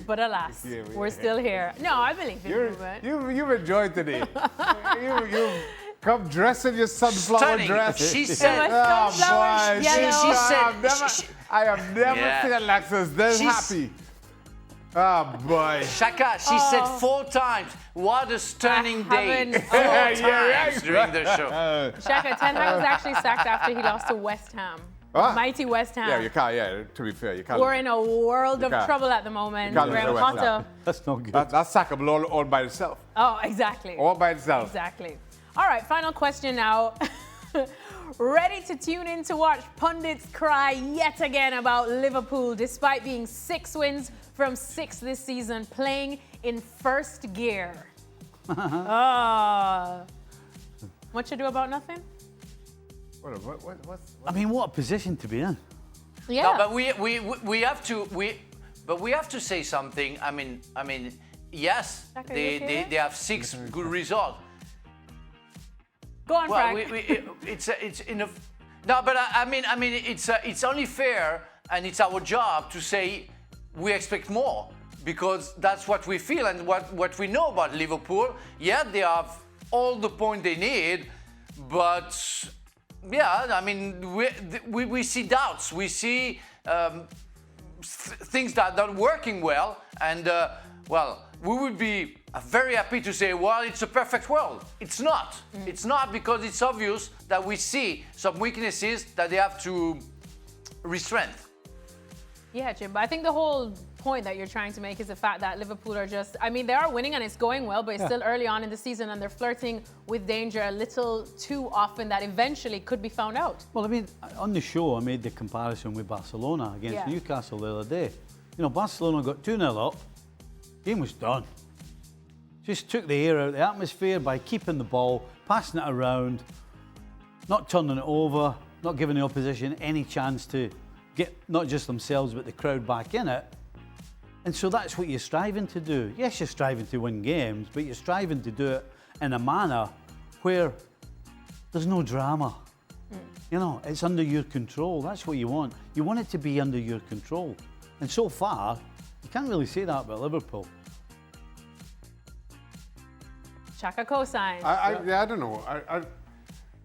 Speaker 1: But alas, we're still here. No, I believe in Ruben.
Speaker 7: You've enjoyed today. you come dressed in your sunflower dress.
Speaker 6: She said,
Speaker 1: sunflower yellow.
Speaker 7: I have never seen Alexis this happy. Oh boy.
Speaker 6: Shaka, she said 4 times, what a stunning day. 4 times during the show.
Speaker 1: Shaka, Ten Hag was actually sacked after he lost to West Ham. Mighty West Ham.
Speaker 7: Yeah, you can't. Yeah, to be fair, you can't.
Speaker 1: We're in a world of trouble at the moment. Graham Potter.
Speaker 8: That's not good.
Speaker 7: That's sackable all by itself.
Speaker 1: Oh, exactly.
Speaker 7: All by itself.
Speaker 1: Exactly. All right, final question now. Ready to tune in to watch pundits cry yet again about Liverpool, despite being 6 wins from 6 this season, playing in first gear. What you do about nothing?
Speaker 8: I mean, what a position to be in.
Speaker 1: Yeah.
Speaker 6: No, but we have to say something. I mean, yes, they have 6 good results.
Speaker 1: Go on,
Speaker 6: Well,
Speaker 1: Frank.
Speaker 6: it's in a no, but I mean, it's only fair and it's our job to say we expect more because that's what we feel and what we know about Liverpool. Yeah, they have all the points they need, but yeah, I mean, we see doubts, we see things that are not working well, and well, we would be very happy to say, well, it's a perfect world. It's not. It's not because it's obvious that we see some weaknesses that they have to restrain.
Speaker 1: Yeah, Jim, but I think the whole point that you're trying to make is the fact that Liverpool are just, I mean, they are winning and it's going well, but it's still early on in the season and they're flirting with danger a little too often that eventually could be found out.
Speaker 8: Well, I mean, on the show, I made the comparison with Barcelona against Newcastle the other day. You know, Barcelona got 2-0 up, game was done. Just took the air out of the atmosphere by keeping the ball, passing it around, not turning it over, not giving the opposition any chance to get not just themselves but the crowd back in it. And so that's what you're striving to do. Yes, you're striving to win games, but you're striving to do it in a manner where there's no drama. You know, it's under your control. That's what you want. You want it to be under your control. And so far, you can't really say that about Liverpool.
Speaker 1: Shaka co-signs.
Speaker 7: I don't know.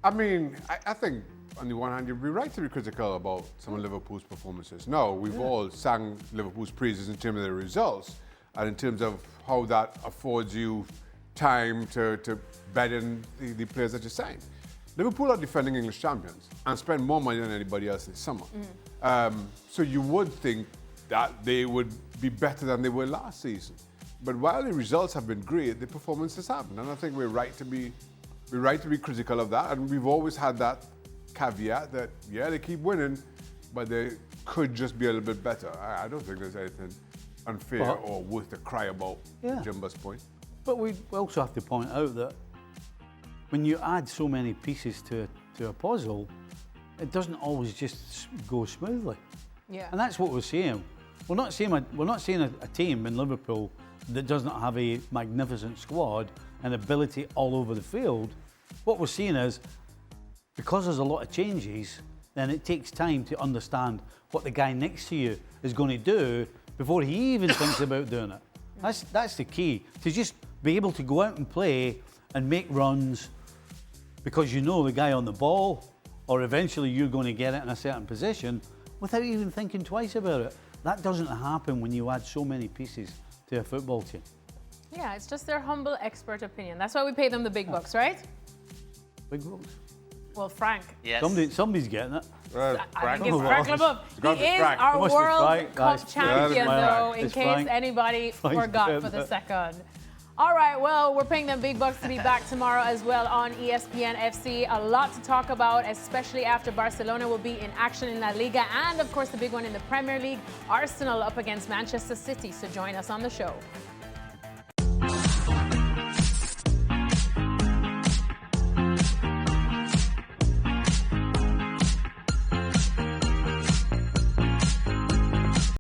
Speaker 7: I mean, I think on the one hand, you'd be right to be critical about some of Liverpool's performances. No, we've all sang Liverpool's praises in terms of their results and in terms of how that affords you time to bet in the players that you sign. Liverpool are defending English champions and spend more money than anybody else this summer. So you would think that they would be better than they were last season. But while the results have been great, the performances haven't. And I think we're right to be critical of that. And we've always had that caveat that, yeah, they keep winning, but they could just be a little bit better. I don't think there's anything unfair or worth to cry about, Jimba's point.
Speaker 8: But we also have to point out that when you add so many pieces to a puzzle, it doesn't always just go smoothly.
Speaker 1: Yeah.
Speaker 8: And that's what we're seeing. We're not seeing a team in Liverpool that does not have a magnificent squad and ability all over the field. What we're seeing is, because there's a lot of changes, then it takes time to understand what the guy next to you is going to do before he even thinks about doing it. That's the key, to just be able to go out and play and make runs because you know the guy on the ball, or eventually you're going to get it in a certain position without even thinking twice about it. That doesn't happen when you add so many pieces to a football team.
Speaker 1: Yeah, it's just their humble expert opinion. That's why we pay them the big bucks, right?
Speaker 8: Big bucks.
Speaker 1: Well, Frank.
Speaker 6: Yes.
Speaker 8: Somebody's getting it.
Speaker 1: I think it's Frank Leboeuf. He is our World Cup champion, though, in case anybody forgot for the second. All right, well, we're paying them big bucks to be back tomorrow as well on ESPN FC. A lot to talk about, especially after Barcelona will be in action in La Liga and, of course, the big one in the Premier League, Arsenal up against Manchester City. So join us on the show.